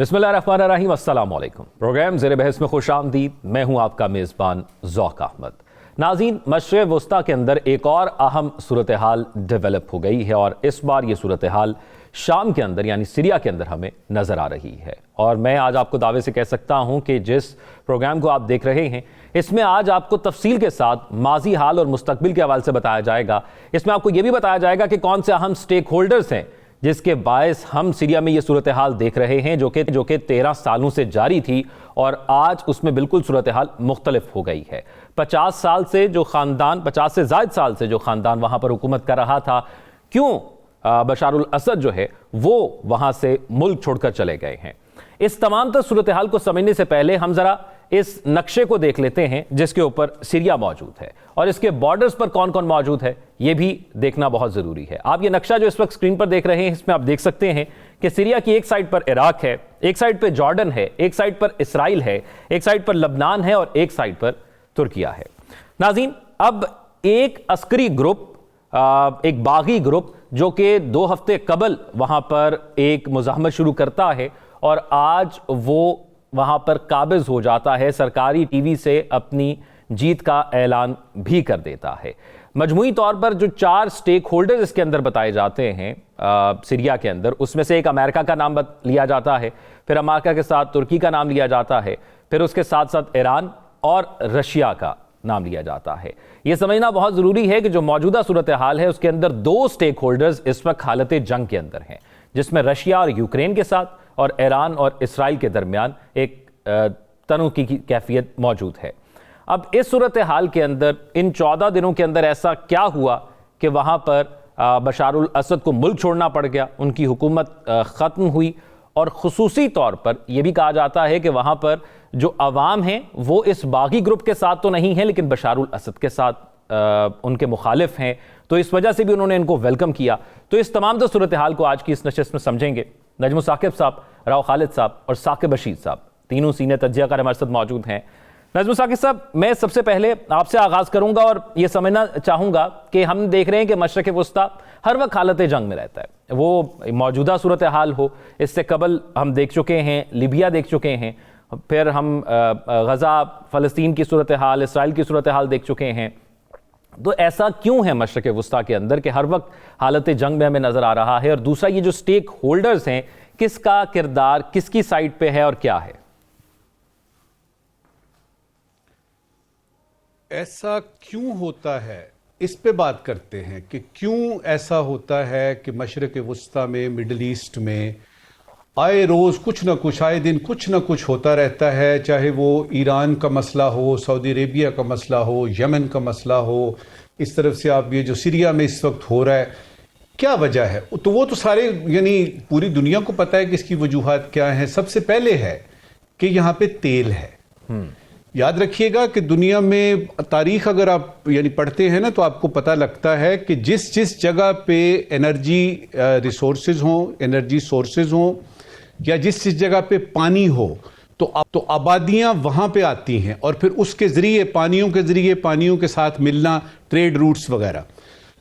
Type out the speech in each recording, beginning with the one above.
बिस्मिल्लाहिर्रहमानिर्रहीम, अस्सलाम वालेकुम। प्रोग्राम ज़ेरे बहस में खुशामदीद। मैं हूं आपका मेज़बान ज़ौक़ अहमद। नाज़रीन, मशरिक़ वस्ता के अंदर एक और अहम सूरत हाल डेवलप हो गई है और इस बार ये सूरत हाल शाम के अंदर यानी सीरिया के अंदर हमें नज़र आ रही है। और मैं आज आपको दावे से कह सकता हूं कि जिस प्रोग्राम को आप देख रहे हैं इसमें आज आपको तफसील के साथ माजी, हाल और मुस्तकबिल के हवाले से बताया जाएगा। इसमें आपको यह भी बताया जाएगा कि कौन से अहम स्टेक होल्डर्स हैं जिसके बायस हम सीरिया में ये सूरत हाल देख रहे हैं जो कि 13 सालों से जारी थी और आज उसमें बिल्कुल सूरत हाल मुख्तलिफ हो गई है। 50 साल से जो ख़ानदान, 50 से ज़ायद साल से जो ख़ानदान वहाँ पर हुकूमत कर रहा था, क्यों बशारुल असद जो है वो वहाँ से मुल्क छोड़कर चले गए हैं। इस तमाम तर सूरत हाल को समझने से पहले हम ज़रा इस नक्शे को देख लेते हैं जिसके ऊपर सीरिया मौजूद है और इसके बॉर्डर्स पर कौन कौन मौजूद है यह भी देखना बहुत ज़रूरी है। आप ये नक्शा जो इस वक्त स्क्रीन पर देख रहे हैं इसमें आप देख सकते हैं कि सीरिया की एक साइड पर इराक है, एक साइड पर जॉर्डन है, एक साइड पर इसराइल है, एक साइड पर लबनान है और एक साइड पर तुर्किया है। नाज़रीन, अब एक अस्करी ग्रुप, एक बागी ग्रुप जो कि 2 हफ्ते कबल वहां पर एक मुज़ाहमत शुरू करता है और आज वो वहां पर काबिज हो जाता है, सरकारी टीवी से अपनी जीत का ऐलान भी कर देता है। मजमूई तौर पर जो 4 स्टेक होल्डर्स इसके अंदर बताए जाते हैं सीरिया के अंदर, उसमें से एक अमेरिका का नाम लिया जाता है, फिर अमेरिका के साथ तुर्की का नाम लिया जाता है, फिर उसके साथ साथ ईरान और रशिया का नाम लिया जाता है। यह समझना बहुत ज़रूरी है कि जो मौजूदा सूरत हाल है उसके अंदर 2 स्टेक होल्डर्स इस वक्त हालत जंग के अंदर हैं, जिसमें रशिया और यूक्रेन के साथ और ईरान और इसराइल के दरमियान एक तनू की कैफियत मौजूद है। अब इस सूरत हाल के अंदर इन 14 दिनों के अंदर ऐसा क्या हुआ कि वहाँ पर बशारुल असद को मुल्क छोड़ना पड़ गया, उनकी हुकूमत ख़त्म हुई और ख़ुसूसी तौर पर यह भी कहा जाता है कि वहाँ पर जो अवाम हैं वो इस बागी ग्रुप के साथ तो नहीं है लेकिन बशारुल असद के साथ उनके मुखालिफ हैं, तो इस वजह से भी उन्होंने इनको वेलकम किया। तो इस तमाम तो सूरत हाल को आज की इस नशिस्त में समझेंगे। नजमुल साकिब साहब, राव खालिद साहब और साकिब बशीर साहब, तीनों सीनियर तज्ज़ियाकार हमारे साथ मौजूद हैं। नजमुल साकिब साहब, मैं सबसे पहले आपसे आगाज़ करूंगा और यह समझना चाहूँगा कि हम देख रहे हैं कि मशरक़ वस्ता हर वक्त हालत जंग में रहता है, वो मौजूदा सूरत हाल हो, इससे कबल हम देख चुके हैं, लिबिया देख चुके हैं, फिर हम गज़ा, फ़लस्तीन की सूरत हाल, इसराइल की सूरत हाल देख चुके हैं। तो ऐसा क्यों है मशरक़ वस्ता के अंदर कि हर वक्त हालत जंग में हमें नज़र आ रहा है? और दूसरा, ये जो स्टेक होल्डर्स हैं, किसका किरदार किसकी साइड पे है और क्या है? ऐसा क्यों होता है, इस पे बात करते हैं कि क्यों ऐसा होता है कि मशरक़ वस्ता में, मिडल ईस्ट में आए रोज़ कुछ ना कुछ, आए दिन कुछ ना कुछ होता रहता है। चाहे वो ईरान का मसला हो, सऊदी अरेबिया का मसला हो, यमन का मसला हो, इस तरफ से आप ये जो सीरिया में इस वक्त हो रहा है, क्या वजह है? तो वो तो सारे यानी पूरी दुनिया को पता है कि इसकी वजूहात क्या हैं। सबसे पहले है कि यहाँ पे तेल है। याद रखिएगा कि दुनिया में तारीख अगर आप यानी पढ़ते हैं ना तो आपको पता लगता है कि जिस जिस जगह पे एनर्जी रिसोर्सेज हों, एनर्जी सोर्सेज हों, या जिस जिस जगह पे पानी हो तो आबादियां वहां पे आती हैं और फिर उसके जरिए, पानियों के जरिए, पानियों के साथ मिलना, ट्रेड रूट्स वगैरह।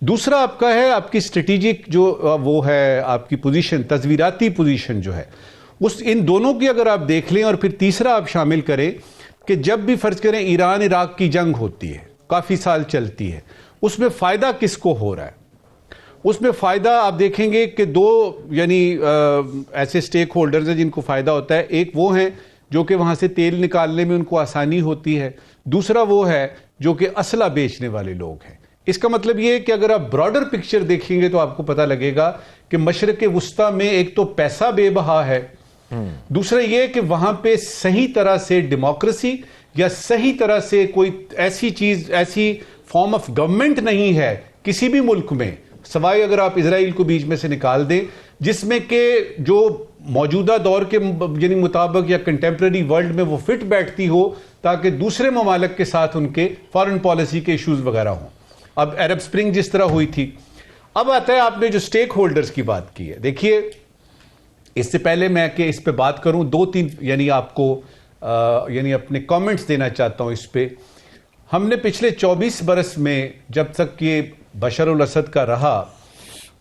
दूसरा आपका है आपकी स्ट्रेटेजिक जो वो है आपकी पोजीशन, तस्वीराती पोजीशन जो है, उस इन दोनों की अगर आप देख लें। और फिर तीसरा आप शामिल करें कि जब भी फर्ज करें ईरान इराक की जंग होती है, काफी साल चलती है, उसमें फायदा किसको हो रहा है? उसमें फ़ायदा आप देखेंगे कि 2 यानी ऐसे स्टेक होल्डर्स हैं जिनको फ़ायदा होता है। एक वो हैं जो कि वहाँ से तेल निकालने में उनको आसानी होती है, दूसरा वो है जो कि असला बेचने वाले लोग हैं। इसका मतलब ये है कि अगर आप ब्रॉडर पिक्चर देखेंगे तो आपको पता लगेगा कि मशरक़ वस्ता में एक तो पैसा बेबहा है, दूसरा ये कि वहाँ पे सही तरह से डेमोक्रेसी या सही तरह से कोई ऐसी चीज़, ऐसी फॉर्म ऑफ गवर्नमेंट नहीं है किसी भी मुल्क में, सवाई अगर आप इजराइल को बीच में से निकाल दें, जिसमें के जो मौजूदा दौर के यानी मुताबिक या कंटेम्प्रेरी वर्ल्ड में वो फिट बैठती हो ताकि दूसरे ममालिक के साथ उनके फॉरेन पॉलिसी के इश्यूज वगैरह हों। अब अरब स्प्रिंग जिस तरह हुई थी। अब आता है आपने जो स्टेक होल्डर्स की बात की है, देखिए इससे पहले मैं कि इस पे बात करूं, 2-3 यानी आपको यानी अपने कमेंट्स देना चाहता हूं इस पे। हमने पिछले 24 बरस में जब तक ये बशरुल असद का रहा,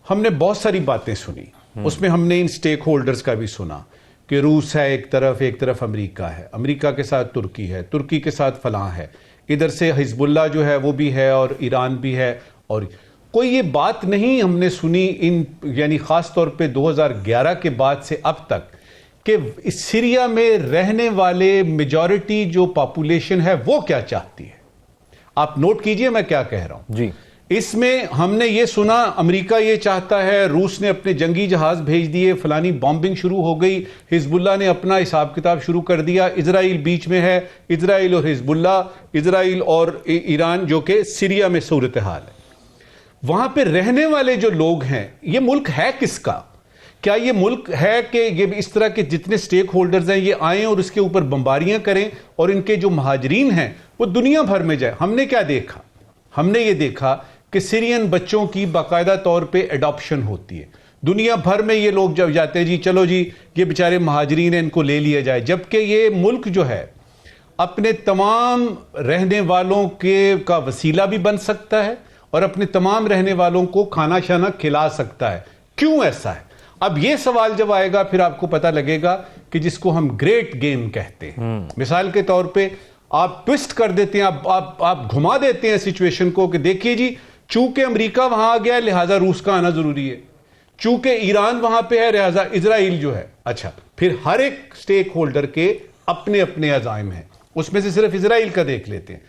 हमने बहुत सारी बातें सुनी, उसमें हमने इन स्टेक होल्डर्स का भी सुना कि रूस है एक तरफ अमेरिका है, अमेरिका के साथ तुर्की है, तुर्की के साथ फलां है, इधर से हिजबुल्लाह जो है वो भी है और ईरान भी है। और कोई ये बात नहीं हमने सुनी इन यानी ख़ास तौर पे 2011 के बाद से अब तक कि सीरिया में रहने वाले मेजॉरिटी जो पॉपुलेशन है वो क्या चाहती है। आप नोट कीजिए मैं क्या कह रहा हूं जी। इसमें हमने ये सुना अमेरिका ये चाहता है, रूस ने अपने जंगी जहाज भेज दिए, फलानी बॉम्बिंग शुरू हो गई, हिजबुल्लाह ने अपना हिसाब किताब शुरू कर दिया, इजराइल बीच में है, इजराइल और हिजबुल्लाह, इजराइल और ईरान जो कि सीरिया में सूरत हाल है। वहां पे रहने वाले जो लोग हैं, ये मुल्क है किसका? क्या ये मुल्क है कि ये इस तरह के जितने स्टेक होल्डर्स हैं ये आए और उसके ऊपर बमबारियां करें और इनके जो महाजरीन हैं वो दुनिया भर में जाए? हमने क्या देखा? हमने ये देखा कि सीरियन बच्चों की बाकायदा तौर पे एडॉप्शन होती है। दुनिया भर में ये लोग जब जाते हैं जी चलो जी ये बेचारे महाजरीन हैं इनको ले लिया जाए, जबकि ये मुल्क जो है अपने तमाम रहने वालों के का वसीला भी बन सकता है और अपने तमाम रहने वालों को खाना शाना खिला सकता है। क्यों ऐसा है? अब ये सवाल जब आएगा फिर आपको पता लगेगा कि जिसको हम ग्रेट गेम कहते हैं, मिसाल के तौर पे आप ट्विस्ट कर देते हैं, आप घुमा देते हैं सिचुएशन को कि देखिए जी चूंकि अमेरिका वहां आ गया लिहाजा रूस का आना जरूरी है, चूंकि ईरान वहां पे है लिहाजा इजराइल जो है। अच्छा, फिर हर एक स्टेक होल्डर के अपने अपने अज़ाइम हैं, उसमें से सिर्फ इजराइल का देख लेते हैं।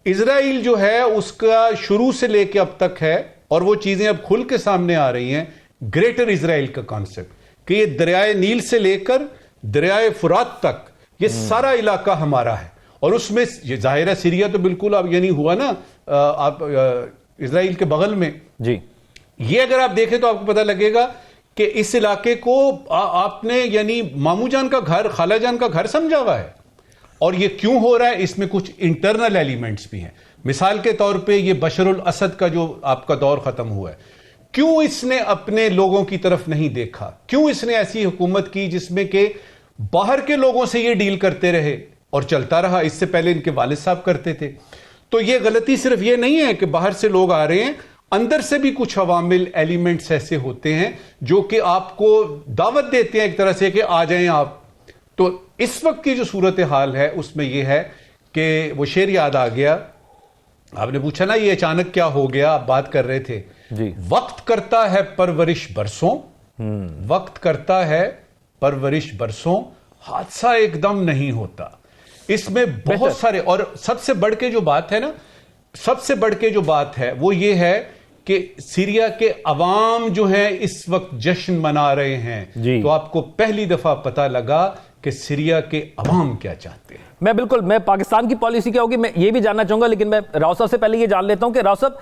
इजराइल जो है उसका शुरू से लेकर अब तक है और वो चीजें अब खुल के सामने आ रही हैं, ग्रेटर इजराइल का कॉन्सेप्ट कि ये दरियाए नील से लेकर दरियाए फुरात तक ये सारा इलाका हमारा है। और उसमें ये जाहिर है सीरिया तो बिल्कुल अब यानी हुआ ना आप इजराइल के बगल में जी। ये अगर आप देखें तो आपको पता लगेगा कि इस इलाके को आपने यानी मामू जान का घर, खाला जान का घर समझा हुआ है। और ये क्यों हो रहा है? इसमें कुछ इंटरनल एलिमेंट्स भी हैं। मिसाल के तौर पे ये बशरुल असद का जो आपका दौर खत्म हुआ है, क्यों इसने अपने लोगों की तरफ नहीं देखा? क्यों इसने ऐसी हुकूमत की जिसमें के बाहर के लोगों से ये डील करते रहे और चलता रहा? इससे पहले इनके वालिद साहब करते थे। तो ये गलती सिर्फ ये नहीं है कि बाहर से लोग आ रहे हैं, अंदर से भी कुछ अवामिल एलिमेंट्स ऐसे होते हैं जो कि आपको दावत देते हैं एक तरह से कि आ जाएं आप। तो इस वक्त की जो सूरत हाल है उसमें यह है कि वो शेर याद आ गया। आपने पूछा ना ये अचानक क्या हो गया, आप बात कर रहे थे जी। वक्त करता है परवरिश बरसों, वक्त करता है परवरिश बरसों, हादसा एकदम नहीं होता। इसमें बहुत सारे, और सबसे बढ़ के जो बात है ना, सबसे बढ़ के जो बात है वो ये है कि सीरिया के अवाम जो है इस वक्त जश्न मना रहे हैं। तो आपको पहली दफा पता लगा कि सीरिया के अवाम क्या चाहते हैं। मैं पाकिस्तान की पॉलिसी क्या होगी मैं ये भी जानना चाहूंगा, लेकिन मैं राव साहब से पहले ये जान लेता हूं कि राव साहब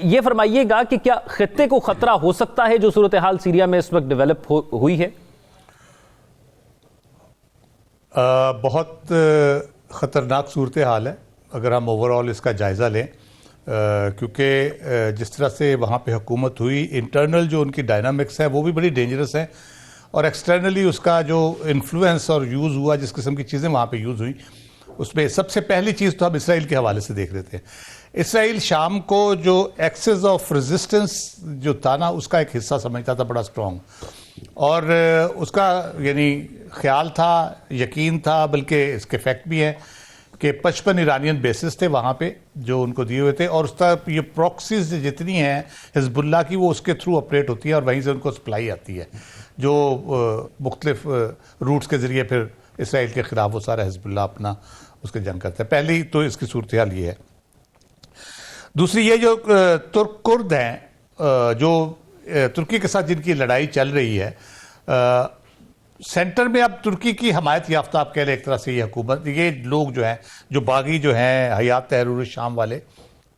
ये फरमाइएगा कि क्या खित्ते को खतरा हो सकता है जो सूरत हाल सीरिया में इस वक्त डेवलप हुई है? बहुत ख़तरनाक सूरत हाल है अगर हम ओवरऑल इसका जायज़ा लें, क्योंकि जिस तरह से वहाँ पे हुकूमत हुई, इंटरनल जो उनकी डायनामिक्स है वो भी बड़ी डेंजरस है, और एक्सटर्नली उसका जो इन्फ्लुएंस और यूज़ हुआ, जिस किस्म की चीज़ें वहाँ पे यूज़ हुई, उसमें सबसे पहली चीज़ तो हम इसराइल के हवाले से देख रहे थे। इसराइल शाम को जो एक्सेस ऑफ रेजिस्टेंस जो था ना उसका एक हिस्सा समझता था बड़ा स्ट्रॉन्ग, और उसका यानी ख्याल था, यकीन था, बल्कि इसके फैक्ट भी है कि 55 ईरानियन बेसिस थे वहाँ पे जो उनको दिए हुए थे, और उसका ये प्रॉक्सीज जितनी हैं हिजबुल्लाह की वो उसके थ्रू ऑपरेट होती है और वहीं से उनको सप्लाई आती है, जो मुख्तलिफ रूट्स के ज़रिए फिर इसराइल के ख़िलाफ़ वो सारा हिजबुल्लाह अपना उसके जंग करता है। पहली तो इसकी सूरत हाल ये है। दूसरी ये जो तुर्क कुर्द हैं जो तुर्की के साथ जिनकी लड़ाई चल रही है, सेंटर में अब तुर्की की हमायत याफ्ता आप कह लें एक तरह से ये हुकूमत, ये लोग जो हैं जो बागी जो हैं हयात तहरीर शाम वाले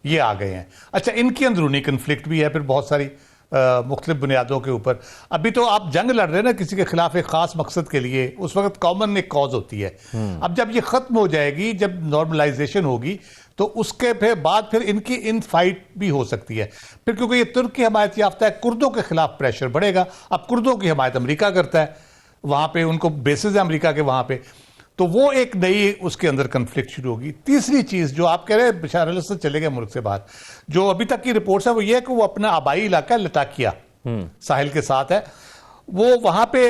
ये आ गए हैं। अच्छा, इनकी अंदरूनी कन्फ्लिक्ट भी है फिर बहुत सारी मुख्तलिफ बुनियादों के ऊपर। अभी तो आप जंग लड़ रहे हैं ना किसी के खिलाफ एक खास मकसद के लिए, उस वक्त कॉमन एक कॉज होती है। अब जब ये खत्म हो जाएगी, जब नॉर्मलाइजेशन होगी, तो उसके फिर बाद फिर इनकी इन फाइट भी हो सकती है फिर, क्योंकि ये तुर्क की हमायत याफ्ता है, कुर्दों के खिलाफ प्रेशर बढ़ेगा। अब कुर्दों की हमायत अमेरिका करता है, वहाँ पे उनको बेसिस है अमेरिका के वहाँ पे, तो वो एक नई उसके अंदर कन्फ्लिक्ट शुरू होगी। तीसरी चीज़ जो आप कह रहे हैं बशार अल असद चले गए मुल्क से बाहर, जो अभी तक की रिपोर्ट्स है वो ये है कि वो अपना आबाई इलाका लताकिया साहिल के साथ है, वो वहाँ पे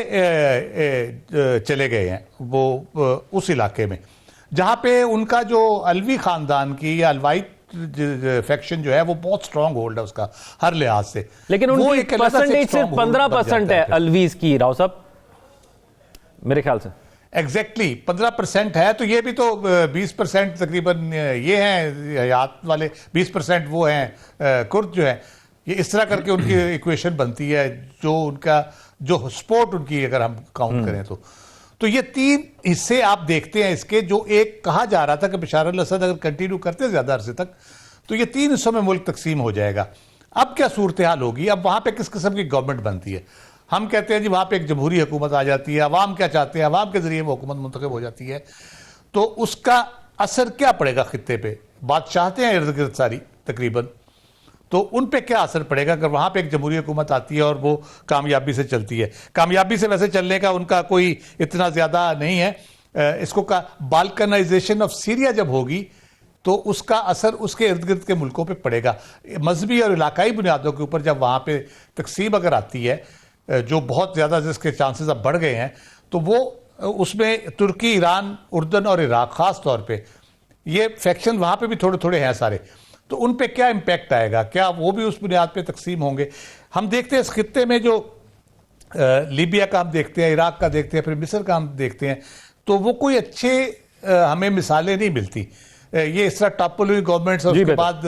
चले गए हैं, वो उस इलाके में जहाँ पे उनका जो अलवी ख़ानदान की या अलवाई फैक्शन जो है वो बहुत स्ट्रांग होल्ड है उसका हर लिहाज से। लेकिन उनकी परसेंटेज सिर्फ 15% है अलवीज की, राव साहब, मेरे ख्याल से। एग्जैक्टली 15% है, तो ये भी तो 20% तकरीबन ये हैं हयात वाले, 20% वो हैं कुर्द जो है। ये इस तरह करके उनकी इक्वेशन बनती है, जो उनका जो स्पोर्ट उनकी अगर हम काउंट करें तो ये 3 हिस्से आप देखते हैं इसके, जो एक कहा जा रहा था कि बशार अल असद अगर कंटिन्यू करते ज़्यादा अरसे तक तो ये 3 हिस्सों में मुल्क तकसीम हो जाएगा। अब क्या सूरत हाल होगी, अब वहाँ पे किस किस्म की गवर्नमेंट बनती है? हम कहते हैं जी वहाँ पे एक जमहूरी हुकूमत आ जाती है, अवाम क्या चाहते हैं, अवाम के जरिए वो हुकूमत मुंतखब हो जाती है, तो उसका असर क्या पड़ेगा खित्ते पे? बात चाहते हैं इर्द गिर्द सारी तकरीबन, तो उन पे क्या असर पड़ेगा अगर वहाँ पे एक जमहूरी हुकूमत आती है और वो कामयाबी से चलती है? कामयाबी से वैसे चलने का उनका कोई इतना ज़्यादा नहीं है। इसको का बाल्कनाइजेशन ऑफ सीरिया जब होगी तो उसका असर उसके इर्द गिर्द के मुल्कों पे पड़ेगा, मजहबी और इलाकाई बुनियादों के ऊपर। जब वहाँ पे तकसीम अगर आती है, जो बहुत ज़्यादा जिसके चांसेस अब बढ़ गए हैं, तो वो उसमें तुर्की, ईरान, उर्दन और इराक ख़ास तौर पे ये फैक्शन वहाँ पे भी थोड़े थोड़े हैं सारे, तो उन पे क्या इम्पैक्ट आएगा? क्या वो भी उस बुनियाद पे तकसीम होंगे? हम देखते हैं इस खित्ते में जो लीबिया का हम देखते हैं, इराक का देखते हैं, फिर मिस्र का हम देखते हैं, तो वो कोई अच्छे हमें मिसालें नहीं मिलती। ये इस तरह टॉपल हुई गवर्नमेंट्स और उसके बाद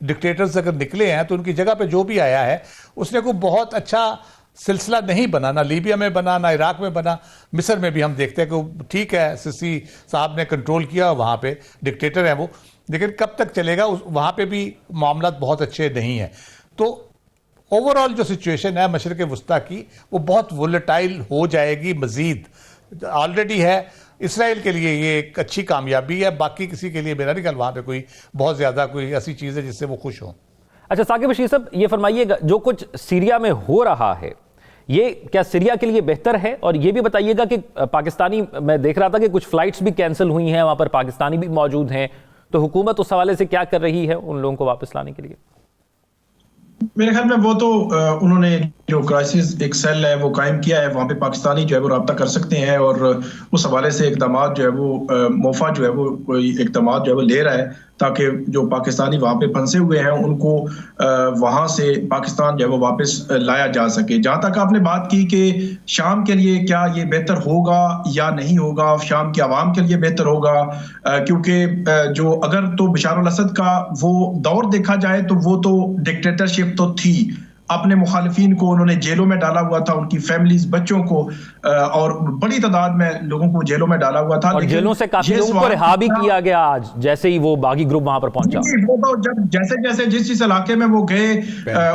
डिक्टेटर्स अगर निकले हैं तो उनकी जगह पे जो भी आया है उसने कोई बहुत अच्छा सिलसिला नहीं बना, ना लीबिया में बना, ना इराक में बना। मिस्र में भी हम देखते हैं कि ठीक है सिसी साहब ने कंट्रोल किया, वहाँ पे डिक्टेटर हैं वो, लेकिन कब तक चलेगा? वहाँ पे भी मामला बहुत अच्छे नहीं है। तो ओवरऑल जो सिचुएशन है मशरिक वस्ता की वो बहुत वोलेटाइल हो जाएगी मजीद। ऑलरेडी है। इसराइल के लिए ये एक अच्छी कामयाबी है, बाकी किसी के लिए मेरा नहीं ख्याल वहाँ पे कोई बहुत ज़्यादा कोई ऐसी चीज़ है जिससे वो खुश हों। अच्छा साकिब बशीर साहब, ये फरमाइएगा, जो कुछ सीरिया में हो रहा है ये क्या सीरिया के लिए बेहतर है? और ये भी बताइएगा कि पाकिस्तानी, मैं देख रहा था कि कुछ फ्लाइट्स भी कैंसिल हुई हैं, वहाँ पर पाकिस्तानी भी मौजूद हैं, तो हुकूमत उस हवाले से क्या कर रही है उन लोगों को वापस लाने के लिए? मेरे ख्याल में वो तो उन्होंने जो क्राइसिस एक सेल है वो कायम किया है, वहाँ पे पाकिस्तानी जो है वो रब्ता कर सकते हैं, और उस हवाले से इकदाम जो है वो मोफा जो है वो कोई इकदाम जो है वो ले रहा है ताकि जो पाकिस्तानी वहाँ पे फंसे हुए हैं उनको वहाँ से पाकिस्तान जो है वो वापस लाया जा सके। जहाँ तक आपने बात की कि शाम के लिए क्या ये बेहतर होगा या नहीं होगा, शाम के अवाम के लिए बेहतर होगा, क्योंकि जो अगर तो बशार अल असद का वो दौर देखा जाए तो वो तो डिक्टेटरशिप तो थी, अपने मुखालिफिन को उन्होंने जेलों में डाला हुआ था, उनकी फैमिलीज, बच्चों को, और बड़ी तादाद में लोगों को जेलों में डाला हुआ था, और जेलों से काफी लोगों को रिहा भी किया गया आज, जैसे ही वो बागी ग्रुप वहां पर पहुंचा। वो तो जब जैसे जैसे जिस इलाके में वो गए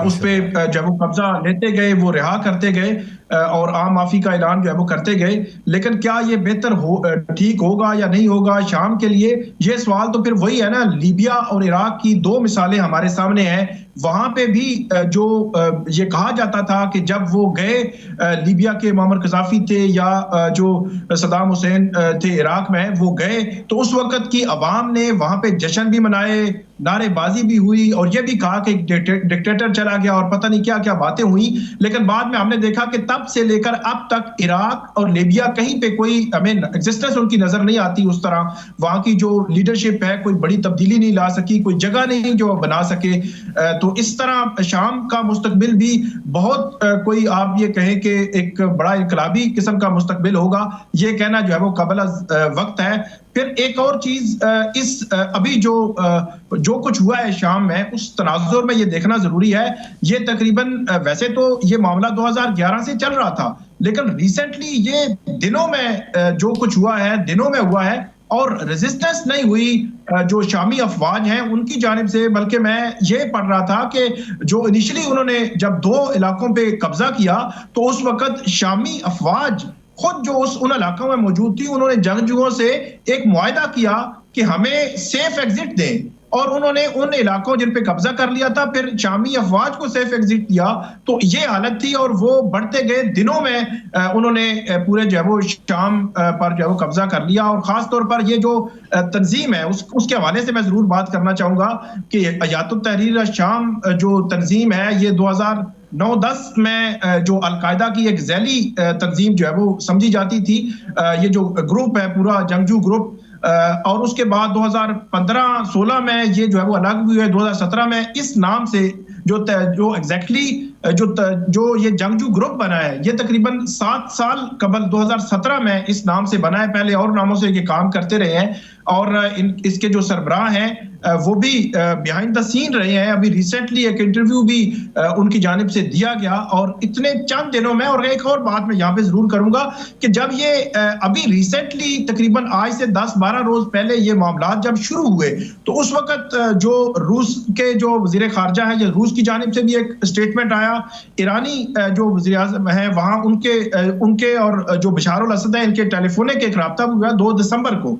उस पे जब वो कब्जा लेते गए, वो रिहा करते गए और आम माफी का ऐलान जो है वो करते गए। लेकिन क्या ये बेहतर हो, ठीक होगा या नहीं होगा शाम के लिए, ये सवाल तो फिर वही है ना। लीबिया और इराक की 2 मिसालें हमारे सामने हैं। वहां पे भी जो ये कहा जाता था कि जब वो गए लीबिया के मुअम्मर कज़ाफी थे या जो सदाम हुसैन थे इराक में, वो गए तो उस वक्त की अवाम ने वहां पे जश्न भी मनाए, नारेबाजी भी हुई और ये भी कहा कि डिक्टेटर चला गया और पता नहीं क्या क्या बातें हुई। लेकिन बाद में हमने देखा कि तब से लेकर अब तक इराक और लीबिया कहीं पे कोई हमें एग्जिस्टेंस उनकी नजर नहीं आती उस तरह। वहां की जो लीडरशिप है कोई बड़ी तब्दीली नहीं ला सकी, कोई जगह नहीं जो बना सके। तो इस तरह शाम का मुस्तकबिल भी बहुत कोई आप ये कहें कि एक बड़ा इनकलाबी किस्म का मुस्तकबिल होगा, ये कहना जो है वो कबल वक्त है। फिर एक और चीज, इस अभी जो कुछ हुआ है शाम में, उस तनाजुर में ये देखना जरूरी है। ये तकरीबन वैसे तो ये मामला 2011 से चल रहा था, लेकिन रिसेंटली ये दिनों में जो कुछ हुआ है, दिनों में हुआ है और रेजिस्टेंस नहीं हुई जो शामी अफवाज हैं उनकी जानिब से। बल्कि मैं ये पढ़ रहा था कि जो इनिशियली उन्होंने जब 2 इलाकों पे कब्जा किया तो उस वक्त शामी अफवाज खुद जो उन इलाकों में मौजूद थी, उन्होंने जंगजुओं से एक मुआहदा किया कि हमें सेफ एग्जिट दें, और उन्होंने उन इलाकों जिन पे कब्जा कर लिया था फिर शामी अफवाज को सेफ एग्जिट दिया। तो ये हालत थी और वो बढ़ते गए दिनों में उन्होंने पूरे जो है वो शाम पर जो है वो कब्जा कर लिया। और खास तौर पर ये जो तंजीम है उसके हवाले से मैं जरूर बात करना चाहूंगा कि हयातुत तहरीर शाम जो तंजीम है ये 9-10 में जो अलकायदा की एक जैली तंजीम जो है वो समझी जाती थी, ये जो ग्रुप है पूरा जंगजू ग्रुप, और उसके बाद 2015-16 में ये जो है वो अलग हुई है। 2017 में इस नाम से जो एग्जैक्टली जो ये जंगजू ग्रुप बना है, ये तकरीबन 7 साल कबल 2017 में इस नाम से बना है। पहले और नामों से ये काम करते रहे हैं और इसके जो सरबराह हैं वो भी बिहाइंड द सीन रहे हैं। अभी रिसेंटली एक इंटरव्यू भी उनकी जानिब से दिया गया और इतने चंद दिनों में, और एक और बात मैं यहाँ पे जरूर करूंगा कि जब ये अभी रिसेंटली तकरीबन आज से 10-12 रोज पहले ये मामला जब शुरू हुए, तो उस वक्त जो रूस के जो वजीर खारजा है, या रूस की जानिब से भी एक स्टेटमेंट आया। ईरानी जो वजीर आज़म है वहां उनके और जो बशार अल असद है, इनके टेलीफोनिक एक रब्ता हुआ 2 दिसंबर को।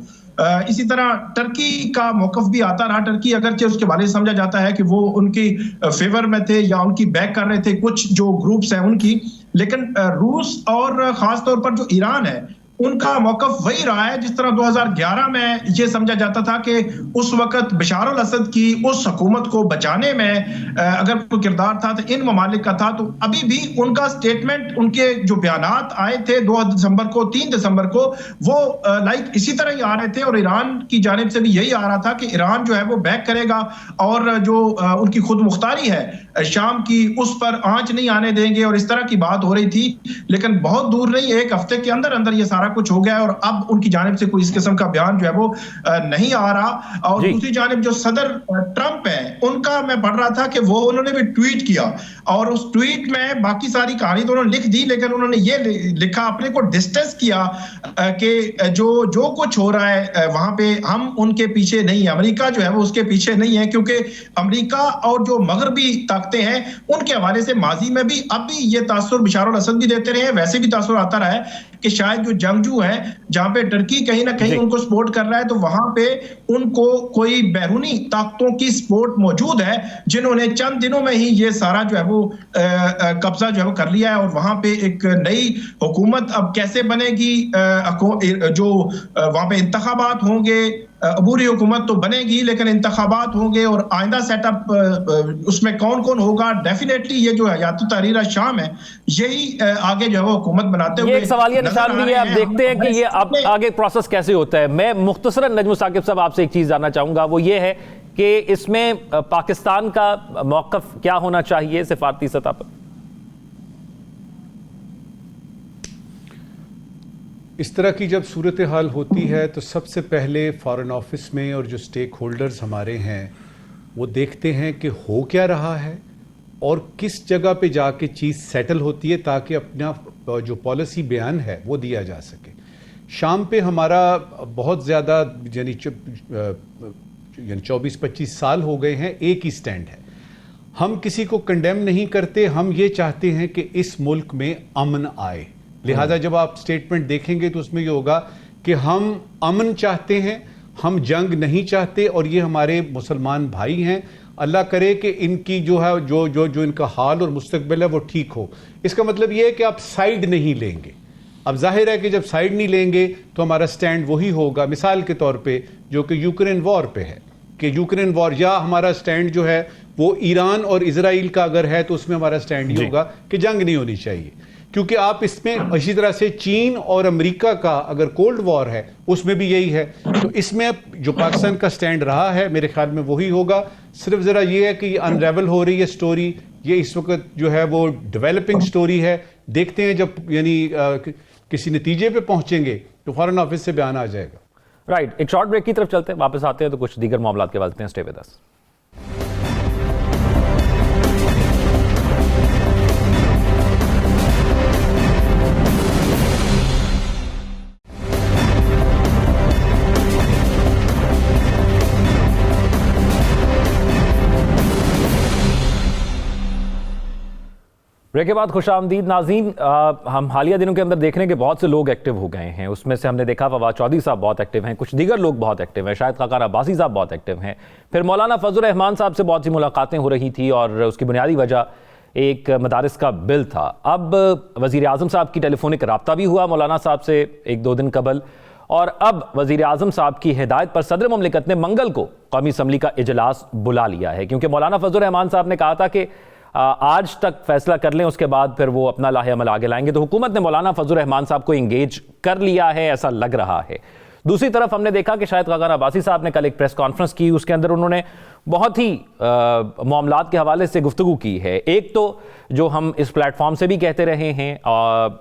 इसी तरह टर्की का मौकफ भी आता रहा। टर्की अगरचे उसके बारे में समझा जाता है कि वो उनकी फेवर में थे या उनकी बैक कर रहे थे कुछ जो ग्रुप्स हैं उनकी, लेकिन रूस और खासतौर पर जो ईरान है उनका मौकफ वही रहा है जिस तरह 2011 में ये समझा जाता था कि उस वक्त बशार अल असद की उस हुकूमत को बचाने में अगर कोई किरदार था तो इन ममालिक का था। तो अभी भी उनका स्टेटमेंट, उनके जो बयानात आए थे 2 दिसंबर को, 3 दिसंबर को, वो लाइक इसी तरह ही आ रहे थे और ईरान की जानिब से भी यही आ रहा था कि ईरान जो है वो बैक करेगा और जो उनकी खुद मुख्तारी है शाम की, उस पर आंच नहीं आने देंगे और इस तरह की बात हो रही थी। लेकिन बहुत दूर नहीं, 1 हफ्ते के अंदर अंदर ये सारा कुछ हो गया है और अब उनकी जानिब से कोई इस किस्म का बयान जो है वो नहीं आ रहा। और दूसरी जानिब जो सदर ट्रंप है, उनका मैं पढ़ रहा था कि वो उन्होंने भी ट्वीट किया और उस ट्वीट में बाकी सारी कहानी तो उन्होंने लिख दी, लेकिन उन्होंने ये लिखा, अपने को डिस्टेंस किया कि जो कुछ हो रहा है वहां पे हम उनके पीछे नहीं है, अमेरिका जो है वो उसके पीछे नहीं है, क्योंकि अमेरिका और जो मगरबी ताकतें हैं उनके हवाले से माजी में भी अब भी ये तासुर बशार अल असद भी देते रहे हैं, वैसे भी तासुर आता रहा है कि शायद जो जंगजू है जहां पे टर्की कहीं ना कहीं उनको सपोर्ट कर रहा है, तो वहां पे उनको कोई बैरूनी ताकतों की सपोर्ट मौजूद है जिन्होंने चंद दिनों में ही ये सारा जो है वो कब्जा जो है वो कर लिया है। और वहां पे एक नई हुकूमत अब कैसे बनेगी, जो वहां पे इंतखाबात होंगे, अबूरी हुकूमत तो बनेगी लेकिन इंतखाबात होंगे और आइंदा सेटअप उसमें कौन कौन होगा, डेफिनेटली ये जो हयात तहरीर शाम है यही आगे जो है वो हुकूमत बनाते हुए एक सवालिया निशान भी है। आप देखते हैं कि ये अब आगे प्रोसेस कैसे होता है। मैं मुख्तसरन नजमुल साकिब साहब आपसे एक चीज जानना चाहूंगा, वो ये है कि इसमें पाकिस्तान का मौकफ क्या होना चाहिए सिफारती सतह पर? इस तरह की जब सूरत हाल होती है तो सबसे पहले फॉरेन ऑफिस में और जो स्टेक होल्डर्स हमारे हैं वो देखते हैं कि हो क्या रहा है और किस जगह पे जाके चीज़ सेटल होती है, ताकि अपना जो पॉलिसी बयान है वो दिया जा सके। शाम पे हमारा बहुत ज़्यादा यानी 24-25 साल हो गए हैं, एक ही स्टैंड है। हम किसी को कंडेम नहीं करते, हम ये चाहते हैं कि इस मुल्क में अमन आए। लिहाजा जब आप स्टेटमेंट देखेंगे तो उसमें ये होगा कि हम अमन चाहते हैं, हम जंग नहीं चाहते और ये हमारे मुसलमान भाई हैं। अल्लाह करे कि इनकी जो है जो इनका हाल और मुस्तकबिल है वो ठीक हो। इसका मतलब ये है कि आप साइड नहीं लेंगे। अब जाहिर है कि जब साइड नहीं लेंगे तो हमारा स्टैंड वही होगा, मिसाल के तौर पे जो कि यूक्रेन वॉर पे है, कि यूक्रेन वॉर, या हमारा स्टैंड जो है वो ईरान और इजराइल का अगर है तो उसमें हमारा स्टैंड ये होगा कि जंग नहीं होनी चाहिए। क्योंकि आप इसमें इसी तरह से चीन और अमेरिका का अगर कोल्ड वॉर है उसमें भी यही है। तो इसमें जो पाकिस्तान का स्टैंड रहा है मेरे ख्याल में वही होगा। सिर्फ ज़रा ये है कि अनरेवल हो रही है स्टोरी, ये इस वक्त जो है वो डेवलपिंग स्टोरी है। देखते हैं जब यानी किसी नतीजे पे पहुंचेंगे तो फॉरेन ऑफिस से बयान आ जाएगा। राइट, एक शॉर्ट ब्रेक की तरफ चलते हैं, वापस आते हैं तो कुछ दीगर मामलात के बात हैं। Stay with us. ब्रेक के बाद खुशामदीद नाज़रीन। हम हालिया दिनों के अंदर देख रहे हैं कि बहुत से लोग एक्टिव हो गए हैं। उसमें से हमने देखा फवाद चौधरी साहब बहुत एक्टिव हैं, कुछ दीगर लोग बहुत एक्टिव हैं, शायद ख़ाक़ान अब्बासी साहब बहुत एक्टिव हैं। फिर मौलाना फजल रहमान साहब से बहुत सी मुलाकातें हो रही थी और उसकी बुनियादी वजह एक मदारिस का बिल था। अब वज़ीर आज़म साहब की टेलीफोनिक रब्ता भी हुआ मौलाना साहब से 1-2 दिन कबल, और अब वज़ीर आज़म साहब की हिदायत पर सदर मुमलिकत ने मंगल को कौमी असम्बली का इजलास बुला लिया है, क्योंकि मौलाना फजल रहमान साहब ने कहा था कि आज तक फैसला कर लें, उसके बाद फिर वो अपना लाहे-अमल आगे लाएंगे। तो हुकूमत ने मौलाना फजल रहमान साहब को इंगेज कर लिया है, ऐसा लग रहा है। दूसरी तरफ हमने देखा कि शाहिद खाकान अब्बासी साहब ने कल एक प्रेस कॉन्फ्रेंस की, उसके अंदर उन्होंने बहुत ही मामलात के हवाले से गुफ्तगू की है। एक तो जो हम इस प्लेटफॉर्म से भी कहते रहे हैं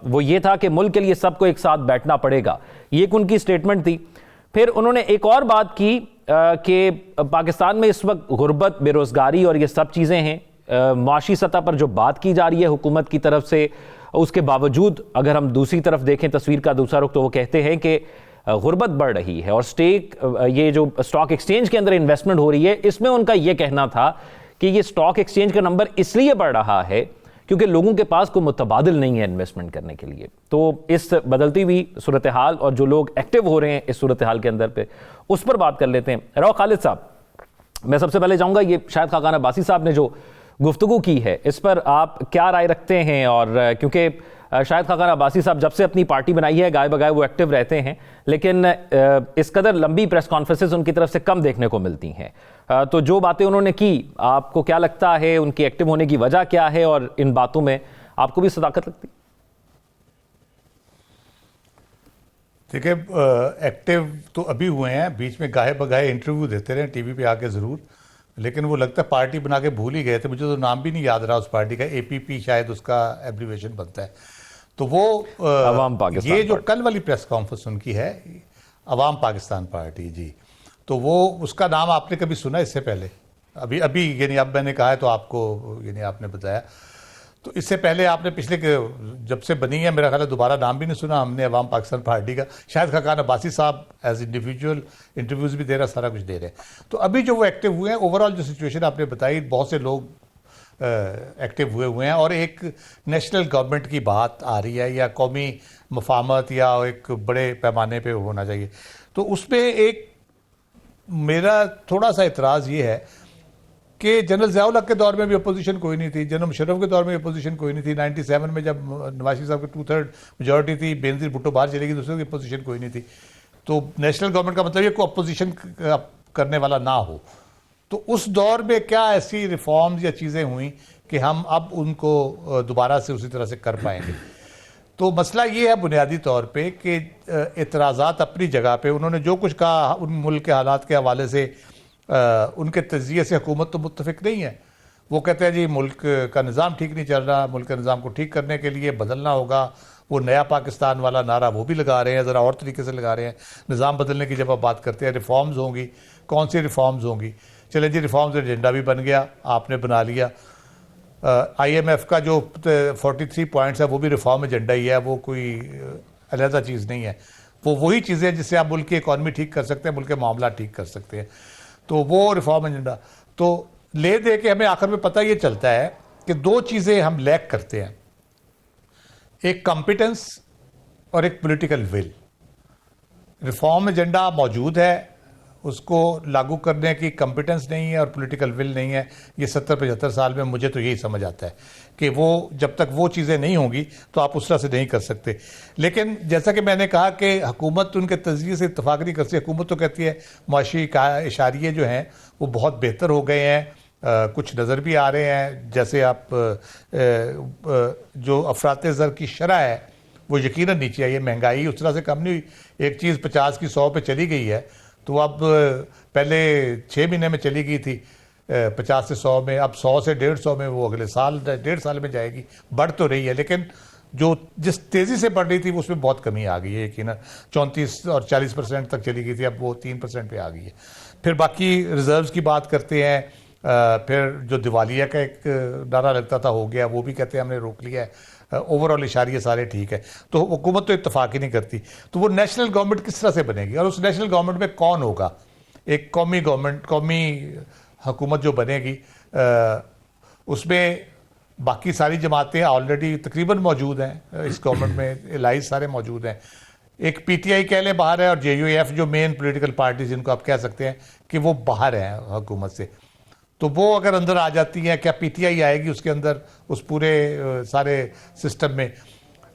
वो ये था कि मुल्क के लिए सबको एक साथ बैठना पड़ेगा, ये एक उनकी स्टेटमेंट थी। फिर उन्होंने एक और बात की कि पाकिस्तान में इस वक्त गुर्बत, बेरोज़गारी और ये सब चीज़ें हैं, माशी सतह पर जो बात की जा रही है हुकूमत की तरफ से, उसके बावजूद अगर हम दूसरी तरफ देखें तस्वीर का दूसरा रुख, तो वो कहते हैं कि गुर्बत बढ़ रही है और ये जो स्टॉक एक्सचेंज के अंदर इन्वेस्टमेंट हो रही है, इसमें उनका ये कहना था कि ये स्टॉक एक्सचेंज का नंबर इसलिए बढ़ रहा है क्योंकि लोगों के पास कोई मुतबादिल नहीं है इन्वेस्टमेंट करने के लिए। तो इस बदलती हुई सूरत हाल और जो लोग एक्टिव हो रहे हैं इस सूरत हाल के अंदर पे, उस पर बात कर लेते हैं। रौ खालिद साहब, मैं सबसे पहले चाहूँगा ये शाहिद खाकान अब्बासी साहब ने जो गुफ्तगू की है इस पर आप क्या राय रखते हैं? और क्योंकि शाहिद खाकान अब्बासी साहब जब से अपनी पार्टी बनाई है गाय बगाए वो एक्टिव रहते हैं, लेकिन इस कदर लंबी प्रेस कॉन्फ्रेंसेस उनकी तरफ से कम देखने को मिलती हैं। तो जो बातें उन्होंने की, आपको क्या लगता है उनकी एक्टिव होने की वजह क्या है और इन बातों में आपको भी सदाकत लगती? देखिए, एक्टिव तो अभी हुए हैं, बीच में गाहे बगाए इंटरव्यू देते रहे टीवी पे आके ज़रूर, लेकिन वो लगता है पार्टी बना के भूल ही गए थे। मुझे तो नाम भी नहीं याद रहा उस पार्टी का, APP शायद उसका एब्रीवेशन बनता है। तो वो अवाम पाकिस्तान ये जो कल वाली प्रेस कॉन्फ्रेंस उनकी है, अवाम पाकिस्तान पार्टी जी, तो वो उसका नाम आपने कभी सुना इससे पहले? अभी यानी अब मैंने कहा है तो आपको यानी आपने बताया, तो इससे पहले आपने पिछले जब से बनी है मेरा ख्याल है दोबारा नाम भी नहीं सुना हमने अवाम पाकिस्तान पार्टी का। शाहिद खाकान अब्बासी साहब एज इंडिविजुअल इंटरव्यूज भी दे रहे हैं, सारा कुछ दे रहे हैं। तो अभी जो वो एक्टिव हुए हैं, ओवरऑल जो सिचुएशन आपने बताई, बहुत से लोग एक्टिव हुए हैं और एक नेशनल गवर्नमेंट की बात आ रही है या कौमी मफाहमत या एक बड़े पैमाने पे होना चाहिए। तो उसमें एक मेरा थोड़ा सा इतराज़ ये है कि जनरल ज़िया-उल हक के दौर में भी अपोजिशन कोई नहीं थी, जनरल मुशर्रफ के दौर में अपोजिशन कोई नहीं थी, 97 में जब नवाज शरीफ साहब की 2/3 मेजॉरिटी थी, बेनज़ीर भुट्टो बाहर चलेगी, दूसरों की अपोजिशन कोई नहीं थी। तो नेशनल गवर्नमेंट का मतलब ये कोई अपोजिशन करने वाला ना हो। तो उस दौर में क्या ऐसी रिफॉर्म्स या चीज़ें हुई कि हम अब उनको दोबारा से उसी तरह से कर पाएंगे? तो मसला ये है बुनियादी तौर पे कि एतराज़ात अपनी जगह पे, उन्होंने जो कुछ कहा उन मुल्क के हालात के हवाले से उनके तज़िये से हुकूमत तो मुत्तफिक नहीं है। वो कहते हैं जी मुल्क का निज़ाम ठीक नहीं चल रहा, मुल्क के निज़ाम को ठीक करने के लिए बदलना होगा। वो नया पाकिस्तान वाला नारा वो भी लगा रहे हैं, ज़रा और तरीके से लगा रहे हैं। निज़ाम बदलने की जब आप बात करते हैं, रिफॉर्म्स होंगी, कौन सी रिफॉर्म्स होंगी? चले जी, रिफॉर्म्स एजेंडा भी बन गया, आपने बना लिया। IMF का जो 43 पॉइंट्स है वो भी रिफॉर्म एजेंडा ही है, वो कोई अलहदा चीज़ नहीं है। वो वही चीज़ें जिससे आप मुल्क की इकॉनमी ठीक कर सकते हैं, मुल्क के मामला ठीक कर सकते हैं। तो वो रिफॉर्म एजेंडा तो ले दे के हमें आखिर में पता ये चलता है कि दो चीज़ें हम लैक करते हैं, एक कॉम्पिटेंस और एक पॉलिटिकल विल। रिफॉर्म एजेंडा मौजूद है, उसको लागू करने की कॉम्पिटेंस नहीं है और पॉलिटिकल विल नहीं है। ये 70-75 साल में मुझे तो यही समझ आता है कि वो जब तक वो चीज़ें नहीं होंगी तो आप उस तरह से नहीं कर सकते। लेकिन जैसा कि मैंने कहा कि हुकूमत उनके तज़िये से इत्तफाक नहीं करती। हुकूमत तो कहती है माशी का इशारिये जो हैं वो बहुत बेहतर हो गए हैं, कुछ नज़र भी आ रहे हैं। जैसे आप जो अफरात ज़र की शरह है वो यकीनन नीचे आई है, महंगाई उस तरह से कम नहीं हुई। एक चीज़ 50 की 100 पे चली गई है, तो अब पहले 6 महीने में चली गई थी 50 से 100 में, अब 100 से 150 में वो अगले साल 1.5 साल में जाएगी। बढ़ तो रही है लेकिन जो जिस तेज़ी से बढ़ रही थी उसमें बहुत कमी आ गई है। यकीनन 34 और 40% तक चली गई थी, अब वो 3% पे आ गई है। फिर बाकी रिजर्व्स की बात करते हैं, फिर जो दिवालिया का एक नारा लगता था हो गया, वो भी कहते हैं हमने रोक लिया है। ओवरऑल इशारे सारे ठीक है। तो हुकूमत तो इत्तफाक ही नहीं करती। तो वो नेशनल गवर्नमेंट किस तरह से बनेगी और उस नेशनल गवर्नमेंट में कौन होगा? एक कौमी गवर्नमेंट, कौमी हुकूमत जो बनेगी उसमें बाकी सारी जमातें ऑलरेडी तकरीबन मौजूद हैं इस गवर्नमेंट में, इलाही सारे मौजूद हैं। एक PTI कह लें बाहर है और JUF जो मेन पॉलिटिकल पार्टी जिनको आप कह सकते हैं कि वो बाहर हैं हुकूमत से। तो वो अगर अंदर आ जाती हैं, क्या PTI आएगी उसके अंदर उस पूरे सारे सिस्टम में?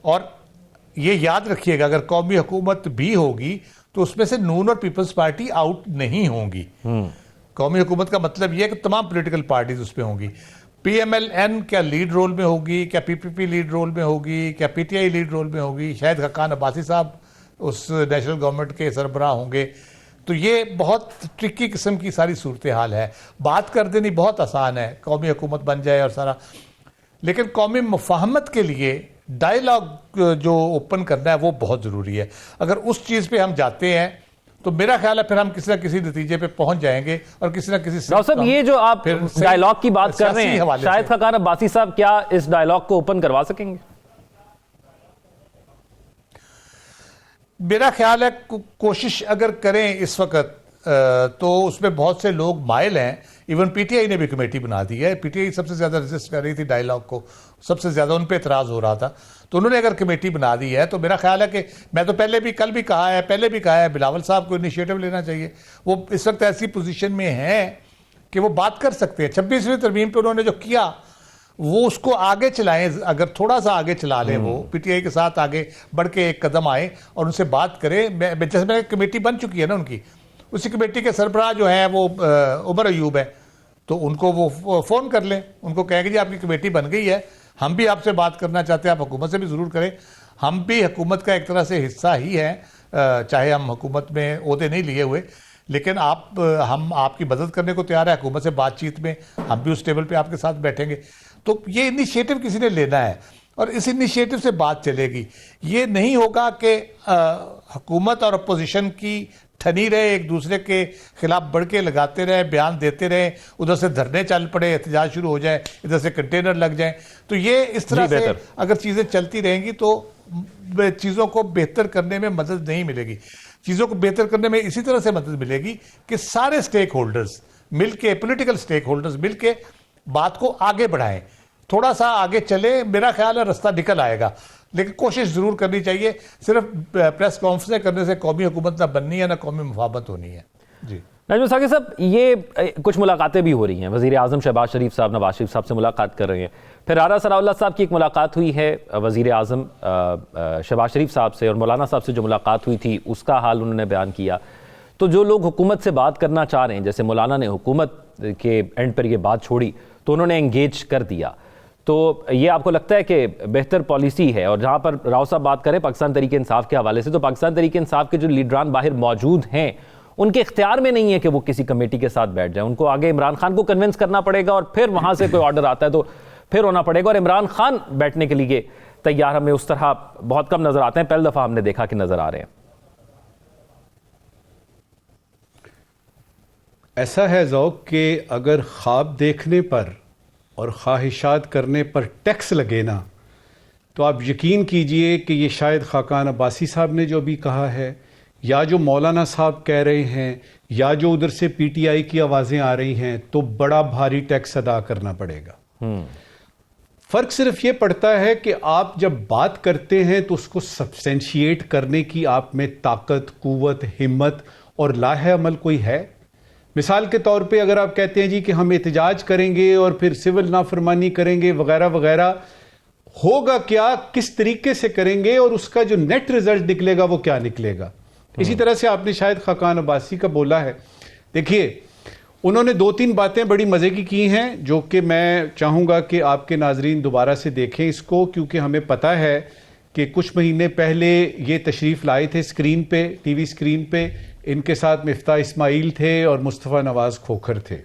और ये याद रखिएगा अगर कौमी हुकूमत भी होगी तो उसमें से नून और पीपल्स पार्टी आउट नहीं होंगी। कौमी हुकूमत का मतलब यह है कि तमाम पॉलिटिकल पार्टीज उसमें होंगी। PMLN क्या लीड रोल में होगी, क्या PPP लीड रोल में होगी, क्या PTI लीड रोल में होगी, शायद खाकान अब्बासी साहब उस नेशनल गवर्नमेंट के सरबराह होंगे। तो ये बहुत ट्रिकी किस्म की सारी सूरत हाल है। बात कर देनी बहुत आसान है, कौमी हुकूमत बन जाए और सारा, लेकिन कौमी मुफाहमत के लिए डायलॉग जो ओपन करना है वो बहुत ज़रूरी है। अगर उस चीज़ पे हम जाते हैं तो मेरा ख्याल है फिर हम किसी ना किसी नतीजे पे पहुंच जाएंगे और किसी ना किसी डॉक्टर साहब, ये जो आप डायलॉग की बात कर रहे हैं, शायद खाकान अब्बासी साहब क्या इस डायलॉग को ओपन करवा सकेंगे? मेरा ख्याल है कोशिश अगर करें इस वक्त तो उसमें बहुत से लोग माइल हैं। इवन पीटीआई ने भी कमेटी बना दी है। पीटीआई सबसे ज़्यादा रेजिस्ट कर रही थी डायलॉग को, सबसे ज़्यादा उन पे एतराज़ हो रहा था, तो उन्होंने अगर कमेटी बना दी है तो मेरा ख्याल है कि मैं तो पहले भी कल भी कहा है, पहले भी कहा है, बिलावल साहब को इनिशिएटिव लेना चाहिए। वो इस वक्त ऐसी पोजीशन में हैं कि वो बात कर सकते हैं। 26वीं तरमीम पे उन्होंने जो किया वो उसको आगे चलाएं, अगर थोड़ा सा आगे चला लें, वो पीटीआई के साथ आगे बढ़ के एक कदम आए और उनसे बात करें। जैसे मैं कमेटी बन चुकी है ना उनकी, उसी कमेटी के सरबराह जो है वो उमर अयूब है, तो उनको वो फ़ोन कर लें, उनको कहें कि जी आपकी कमेटी बन गई है, हम भी आपसे बात करना चाहते हैं, आप हुकूमत से भी ज़रूर करें, हम भी हुकूमत का एक तरह से हिस्सा ही हैं, चाहे हम हुकूमत में ओहदे नहीं लिए हुए, लेकिन हम आपकी मदद करने को तैयार है। हुकूमत से बातचीत में हम भी उस टेबल पे आपके साथ बैठेंगे। तो ये इनिशिएटिव किसी ने लेना है और इस इनिशिएटिव से बात चलेगी। ये नहीं होगा कि हुकूमत और अपोजिशन की ठनी रहे, एक दूसरे के खिलाफ बढ़ के लगाते रहे, बयान देते रहे, उधर से धरने चल पड़े, एहतजाज शुरू हो जाए, इधर से कंटेनर लग जाए। तो ये इस तरह से अगर चीज़ें चलती रहेंगी तो चीज़ों को बेहतर करने में मदद नहीं मिलेगी। चीज़ों को बेहतर करने में इसी तरह से मदद मिलेगी कि सारे स्टेक होल्डर्स मिलके, पॉलिटिकल स्टेक होल्डर्स मिलके बात को आगे बढ़ाएं, थोड़ा सा आगे चले। मेरा ख्याल है रास्ता निकल आएगा, लेकिन कोशिश जरूर करनी चाहिए। सिर्फ प्रेस कॉन्फ्रेंस करने से कौमी हुकूमत ना बननी है ना कौमी मुफाहमत होनी है। जी नजमुल साकिब साहब, ये कुछ मुलाकातें भी हो रही हैं। वज़ीर आज़म शहबाज शरीफ साहब नवाज शरीफ साहब से मुलाकात कर रहे हैं, फिर आरा सनाउल्लाह साहब की एक मुलाकात हुई है वज़ीर आज़म शहबाज शरीफ साहब से, और मौलाना साहब से जो मुलाकात हुई थी उसका हाल उन्होंने बयान किया। तो जो लोग हुकूमत से बात करना चाह रहे हैं, जैसे मौलाना ने हुकूमत के एंड पर ये बात छोड़ी तो उन्होंने एंगेज कर दिया, तो ये आपको लगता है कि बेहतर पॉलिसी है? और जहाँ पर राव साहब बात करें पाकिस्तान तरीके इंसाफ के हवाले से, तो पाकिस्तान तरीके इंसाफ के जो लीडरान बाहर मौजूद हैं उनके इख्तियार में नहीं है कि वो किसी कमेटी के साथ बैठ जाए। उनको आगे इमरान खान को कन्विंस करना पड़ेगा और फिर वहाँ से कोई ऑर्डर आता है तो फिर होना पड़ेगा। और इमरान खान बैठने के लिए तैयार हमें उस तरह बहुत कम नजर आते हैं, पहली दफ़ा हमने देखा कि नजर आ रहे हैं। ऐसा है ज़ौक़ कि अगर ख्वाब देखने पर और ख्वाहिशात करने पर टैक्स लगे ना, तो आप यकीन कीजिए कि ये शायद खाकान अब्बासी साहब ने जो भी कहा है, या जो मौलाना साहब कह रहे हैं, या जो उधर से पीटीआई की आवाज़ें आ रही हैं, तो बड़ा भारी टैक्स अदा करना पड़ेगा। फ़र्क सिर्फ ये पड़ता है कि आप जब बात करते हैं तो उसको सब्सटेंशिएट करने की आप में ताकत, कुव्वत, हिम्मत और लाहे अमल कोई है। मिसाल के तौर पे अगर आप कहते हैं जी कि हम एहतजाज करेंगे और फिर सिविल नाफरमानी करेंगे वगैरह वगैरह, होगा क्या, किस तरीके से करेंगे और उसका जो नेट रिजल्ट निकलेगा वो क्या निकलेगा। इसी तरह से आपने शायद खाकान अब्बासी का बोला है। देखिए, उन्होंने 2-3 बातें बड़ी मज़े की हैं जो कि मैं चाहूँगा कि आपके नाजरीन दोबारा से देखें इसको, क्योंकि हमें पता है कि कुछ महीने पहले ये तशरीफ़ लाए थे स्क्रीन पे, टीवी स्क्रीन पे। इनके साथ मिफ्ता इस्माइल थे और मुस्तफ़ा नवाज़ खोखर थे।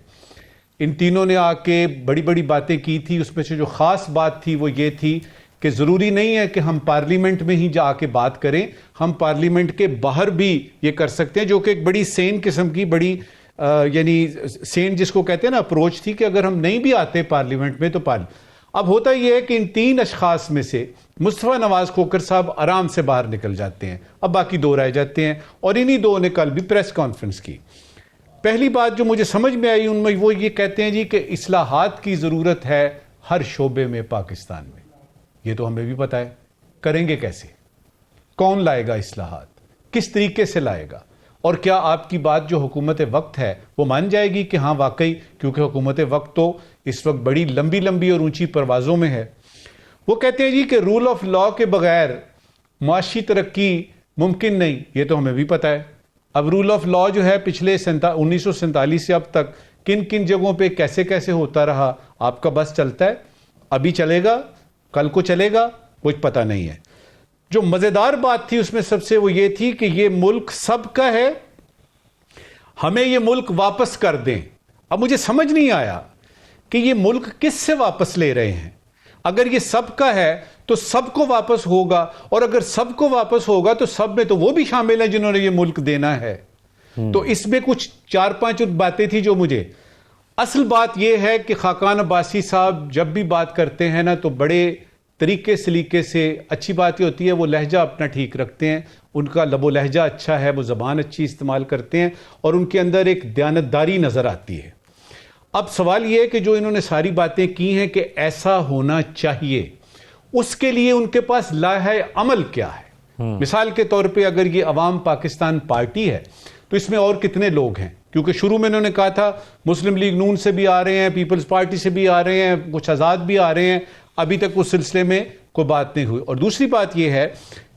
इन तीनों ने आके बड़ी बड़ी बातें की थी। उसमें से जो ख़ास बात थी वो ये थी कि ज़रूरी नहीं है कि हम पार्लियामेंट में ही जाके बात करें, हम पार्लियामेंट के बाहर भी ये कर सकते हैं, जो कि एक बड़ी सेन किस्म की, बड़ी यानी सेन जिसको कहते हैं ना अप्रोच थी कि अगर हम नहीं भी आते पार्लियामेंट में तो अब होता यह है कि इन 3 अशखास में से मुस्तफ़ा नवाज खोखर साहब आराम से बाहर निकल जाते हैं, अब बाकी 2 रह जाते हैं। और इन्हीं 2 ने कल भी प्रेस कॉन्फ्रेंस की। पहली बात जो मुझे समझ में आई उनमें वो ये कहते हैं जी कि इस्लाहात की ज़रूरत है हर शोबे में पाकिस्तान में। ये तो हमें भी पता है, करेंगे कैसे, कौन लाएगा इस्लाहात, किस तरीके से लाएगा, और क्या आपकी बात जो हुकूमत वक्त है वो मान जाएगी कि हाँ वाकई, क्योंकि हुकूमत वक्त तो इस वक्त बड़ी लंबी लंबी और ऊंची परवाज़ों में है। वो कहते हैं जी कि रूल ऑफ लॉ के बगैर मुआशी तरक्की मुमकिन नहीं, ये तो हमें भी पता है। अब रूल ऑफ लॉ जो है पिछले 1947 से अब तक किन किन जगहों पे कैसे कैसे होता रहा। आपका बस चलता है, अभी चलेगा, कल को चलेगा, कुछ पता नहीं है। जो मजेदार बात थी उसमें सबसे वो ये थी कि ये मुल्क सबका है, हमें ये मुल्क वापस कर दें। अब मुझे समझ नहीं आया कि ये मुल्क किससे वापस ले रहे हैं। अगर ये सबका है तो सबको वापस होगा, और अगर सबको वापस होगा तो सब में तो वो भी शामिल है जिन्होंने ये मुल्क देना है। तो इसमें कुछ 4-5 बातें थी जो मुझे, असल बात यह है कि खाकान अब्बासी साहब जब भी बात करते हैं ना तो बड़े तरीके सलीके से, अच्छी बात ये होती है वो लहजा अपना ठीक रखते हैं, उनका लबो लहजा अच्छा है, वो ज़बान अच्छी इस्तेमाल करते हैं और उनके अंदर एक दयानतदारी नज़र आती है। अब सवाल यह है कि जो इन्होंने सारी बातें की हैं कि ऐसा होना चाहिए, उसके लिए उनके पास लाहे अमल क्या है। मिसाल के तौर पे अगर ये अवाम पाकिस्तान पार्टी है तो इसमें और कितने लोग हैं, क्योंकि शुरू में इन्होंने कहा था मुस्लिम लीग नून से भी आ रहे हैं, पीपल्स पार्टी से भी आ रहे हैं, कुछ आज़ाद भी आ रहे हैं, अभी तक उस सिलसिले में कोई बात नहीं हुई। और दूसरी बात यह है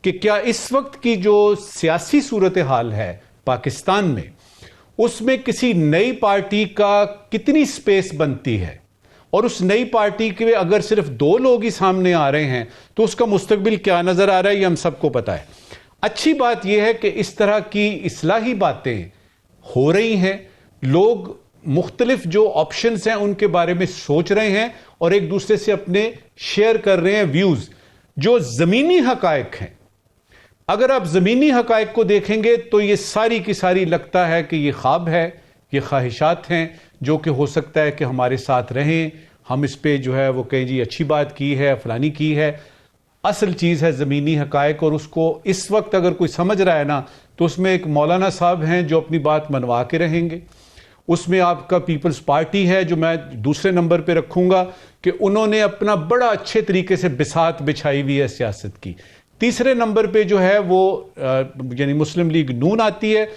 कि क्या इस वक्त की जो सियासी सूरत हाल है पाकिस्तान में, उसमें किसी नई पार्टी का कितनी स्पेस बनती है, और उस नई पार्टी के अगर सिर्फ 2 लोग ही सामने आ रहे हैं तो उसका मुस्तकबिल क्या नजर आ रहा है, ये हम सबको पता है। अच्छी बात यह है कि इस तरह की इस्लाही बातें हो रही हैं, लोग मुख्तलिफ जो ऑप्शंस हैं उनके बारे में सोच रहे हैं और एक दूसरे से अपने शेयर कर रहे हैं व्यूज जो ज़मीनी हकायक हैं। अगर आप ज़मीनी हकायक को देखेंगे तो ये सारी की सारी लगता है कि ये ख्वाब है, ये ख्वाहिशात हैं जो कि हो सकता है कि हमारे साथ रहें, हम इस पे जो है वो कहें जी अच्छी बात की है, फलानी की है। असल चीज़ है ज़मीनी हकायक, और उसको इस वक्त अगर कोई समझ रहा है ना तो उसमें एक मौलाना साहब हैं जो अपनी बात मनवा के रहेंगे, उसमें आपका पीपल्स पार्टी है जो मैं दूसरे नंबर पे रखूंगा कि उन्होंने अपना बड़ा अच्छे तरीके से बिसात बिछाई हुई है सियासत की। तीसरे नंबर पे जो है वो यानी मुस्लिम लीग नून आती है।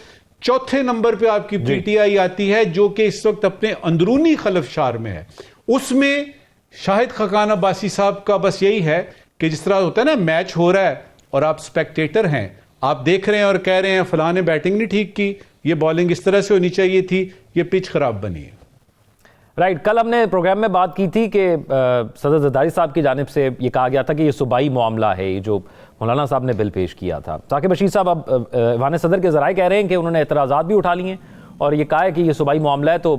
चौथे नंबर पे आपकी पीटीआई आती है जो कि इस वक्त अपने अंदरूनी खलफशार में है। उसमें शाहिद खाकान अब्बासी साहब का बस यही है कि जिस तरह होता है ना, मैच हो रहा है और आप स्पेक्टेटर हैं, आप देख रहे हैं और कह रहे हैं फलां ने बैटिंग नहीं ठीक की, ये बॉलिंग इस तरह से होनी चाहिए थी, ये पिच खराब बनी है। राइट, कल हमने प्रोग्राम में बात की थी कि सदर जरदारी साहब की जानिब से ये कहा गया था कि ये सूबाई मामला है, ये जो मौलाना साहब ने बिल पेश किया था। साकिब बशीर साहब अब ऐवान सदर के ज़राए कह रहे हैं कि उन्होंने एतराज़ात भी उठा लिए हैं और ये कहा है कि ये सूबाई मामला है तो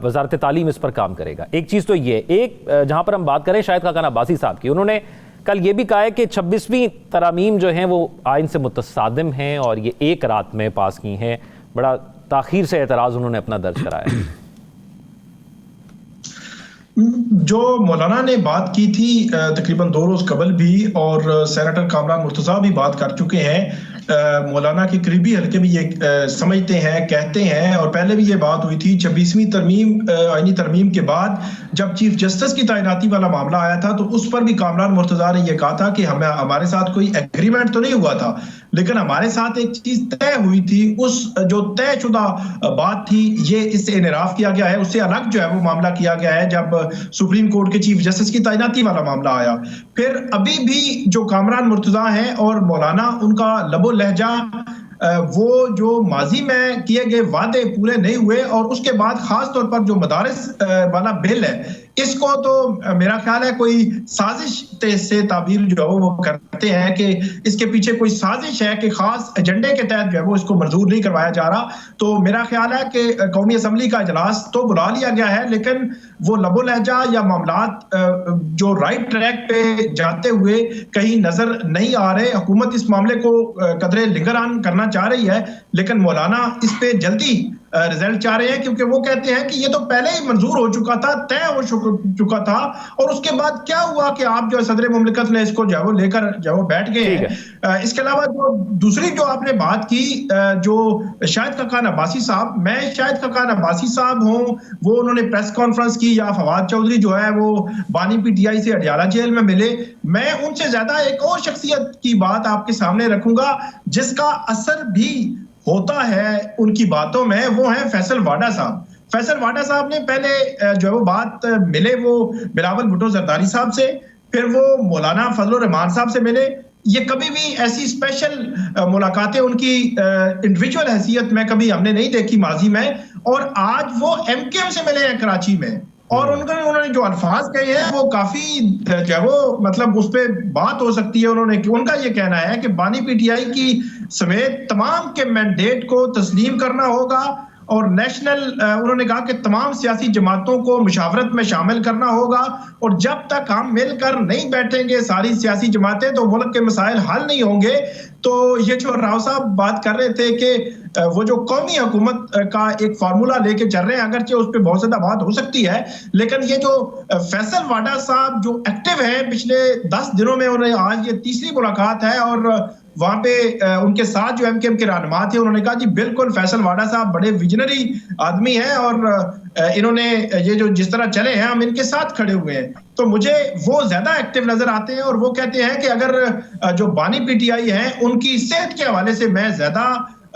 वजारत तालीम इस पर काम करेगा। एक चीज़ तो ये, एक जहाँ पर हम बात करें शाहिद खाकान अब्बासी साहब की, उन्होंने कल ये भी कहा है कि 26वीं तरामीम जो हैं वो आइन से मुतसादिम हैं और ये एक रात में पास की हैं। बड़ा ताखीर से एतराज़ उन्होंने अपना दर्ज कराया। जो मौलाना ने बात की थी तकरीबन 2 रोज कबल भी, और सेनेटर कामरान मुर्तज़ा भी बात कर चुके हैं। मौलाना के करीबी हल्के भी ये समझते हैं, कहते हैं, और पहले भी ये बात हुई थी 26वीं तरमीम आईनी तरमीम के बाद जब चीफ जस्टिस की तैनाती वाला मामला आया था तो उस पर भी कामरान मुर्तज़ा ने यह कहा था कि हमारे साथ कोई एग्रीमेंट तो नहीं हुआ था, लेकिन हमारे साथ एक चीज तय हुई थी। उस जो तयशुदा बात थी ये इससे इनराफ किया गया है, उससे अलग जो है वो मामला किया गया है जब सुप्रीम कोर्ट के चीफ जस्टिस की तैनाती वाला मामला आया। फिर अभी भी जो कामरान मुर्तज़ा हैं और मौलाना, उनका लबो लहजा वो जो माजी में किए गए वादे पूरे नहीं हुए, और उसके बाद खास तौर पर जो मदारिस वाला बिल है इसको तो मेरा ख्याल है कोई साजिश से ताबीर जो है वो करते हैं कि इसके पीछे कोई साजिश है कि खास एजेंडे के तहत जो है वो इसको मंजूर नहीं करवाया जा रहा। तो मेरा ख्याल है कि कौमी असम्बली का इजलास तो बुला लिया गया है, लेकिन वो लबो लहजा या मामलात जो राइट ट्रैक पे जाते हुए कहीं नजर नहीं आ रहे। हुकूमत इस मामले को कदरे लिंगरान करना चाह रही है, लेकिन मौलाना इस पे जल्दी रिजल्ट चाह रहे हैं, क्योंकि वो कहते हैं कि ये तो पहले ही मंजूर हो चुका था, तय हो चुका था, और उसके बाद क्या हुआ कि आप जो सदर मुमलिकत ने इसको जो लेकर जो बैठ गए हैं। इसके अलावा जो दूसरी जो आपने बात की जो शाहिद खाकान अब्बासी साहब, मैं शाहिद खाकान अब्बासी साहब हों, वो उन्होंने प्रेस कॉन्फ्रेंस की, या फवाद चौधरी जो है वो बानी पीटीआई से अडियाला जेल में मिले, मैं उनसे ज्यादा एक और शख्सियत की बात आपके सामने रखूंगा जिसका असर भी होता है उनकी बातों में, वो है फैसल वाडा साहब। फैसल वाडा साहब ने पहले जो है वो बात मिले वो बिलावल भुट्टो जरदारी साहब से, फिर वो मौलाना फजलुर रहमान साहब से मिले। ये कभी भी ऐसी स्पेशल मुलाकातें उनकी इंडिविजुअल हैसियत में कभी हमने नहीं देखी माजी में, और आज वो एमकेएम से मिले हैं कराची में, और उन्होंने जो अल्फाज कहे हैं वो काफी जो है वो मतलब उस पर बात हो सकती है। उनका ये कहना है कि बानी पीटीआई की समेत तमाम के मैंडेट को तस्लीम करना होगा, और नेशनल उन्होंने कहा कि तमाम सियासी जमातों को मुशावरत में शामिल करना होगा, और जब तक हम मिलकर नहीं बैठेंगे सारी सियासी जमातें तो मुल्क के मसाइल हल नहीं होंगे। तो ये जो राव साहब बात कर रहे थे कि वो जो कौमी हुकूमत का एक फार्मूला लेके चल रहे हैं, अगरचे उस पर बहुत ज्यादा बात हो सकती है, लेकिन ये जो फैसल वाडा साहब जो एक्टिव हैं पिछले 10 दिनों में, उन्हें आज ये तीसरी मुलाकात है, और वहां पे उनके साथ जो एमकेएम के रहनुमा थे उन्होंने कहा जी बिल्कुल फैसल वाडा साहब बड़े विजनरी आदमी हैं, और इन्होंने ये जो जिस तरह चले हैं हम इनके साथ खड़े हुए हैं। तो मुझे वो ज्यादा एक्टिव नजर आते हैं, और वो कहते हैं कि अगर जो बानी पीटीआई हैं उनकी सेहत के हवाले से मैं ज्यादा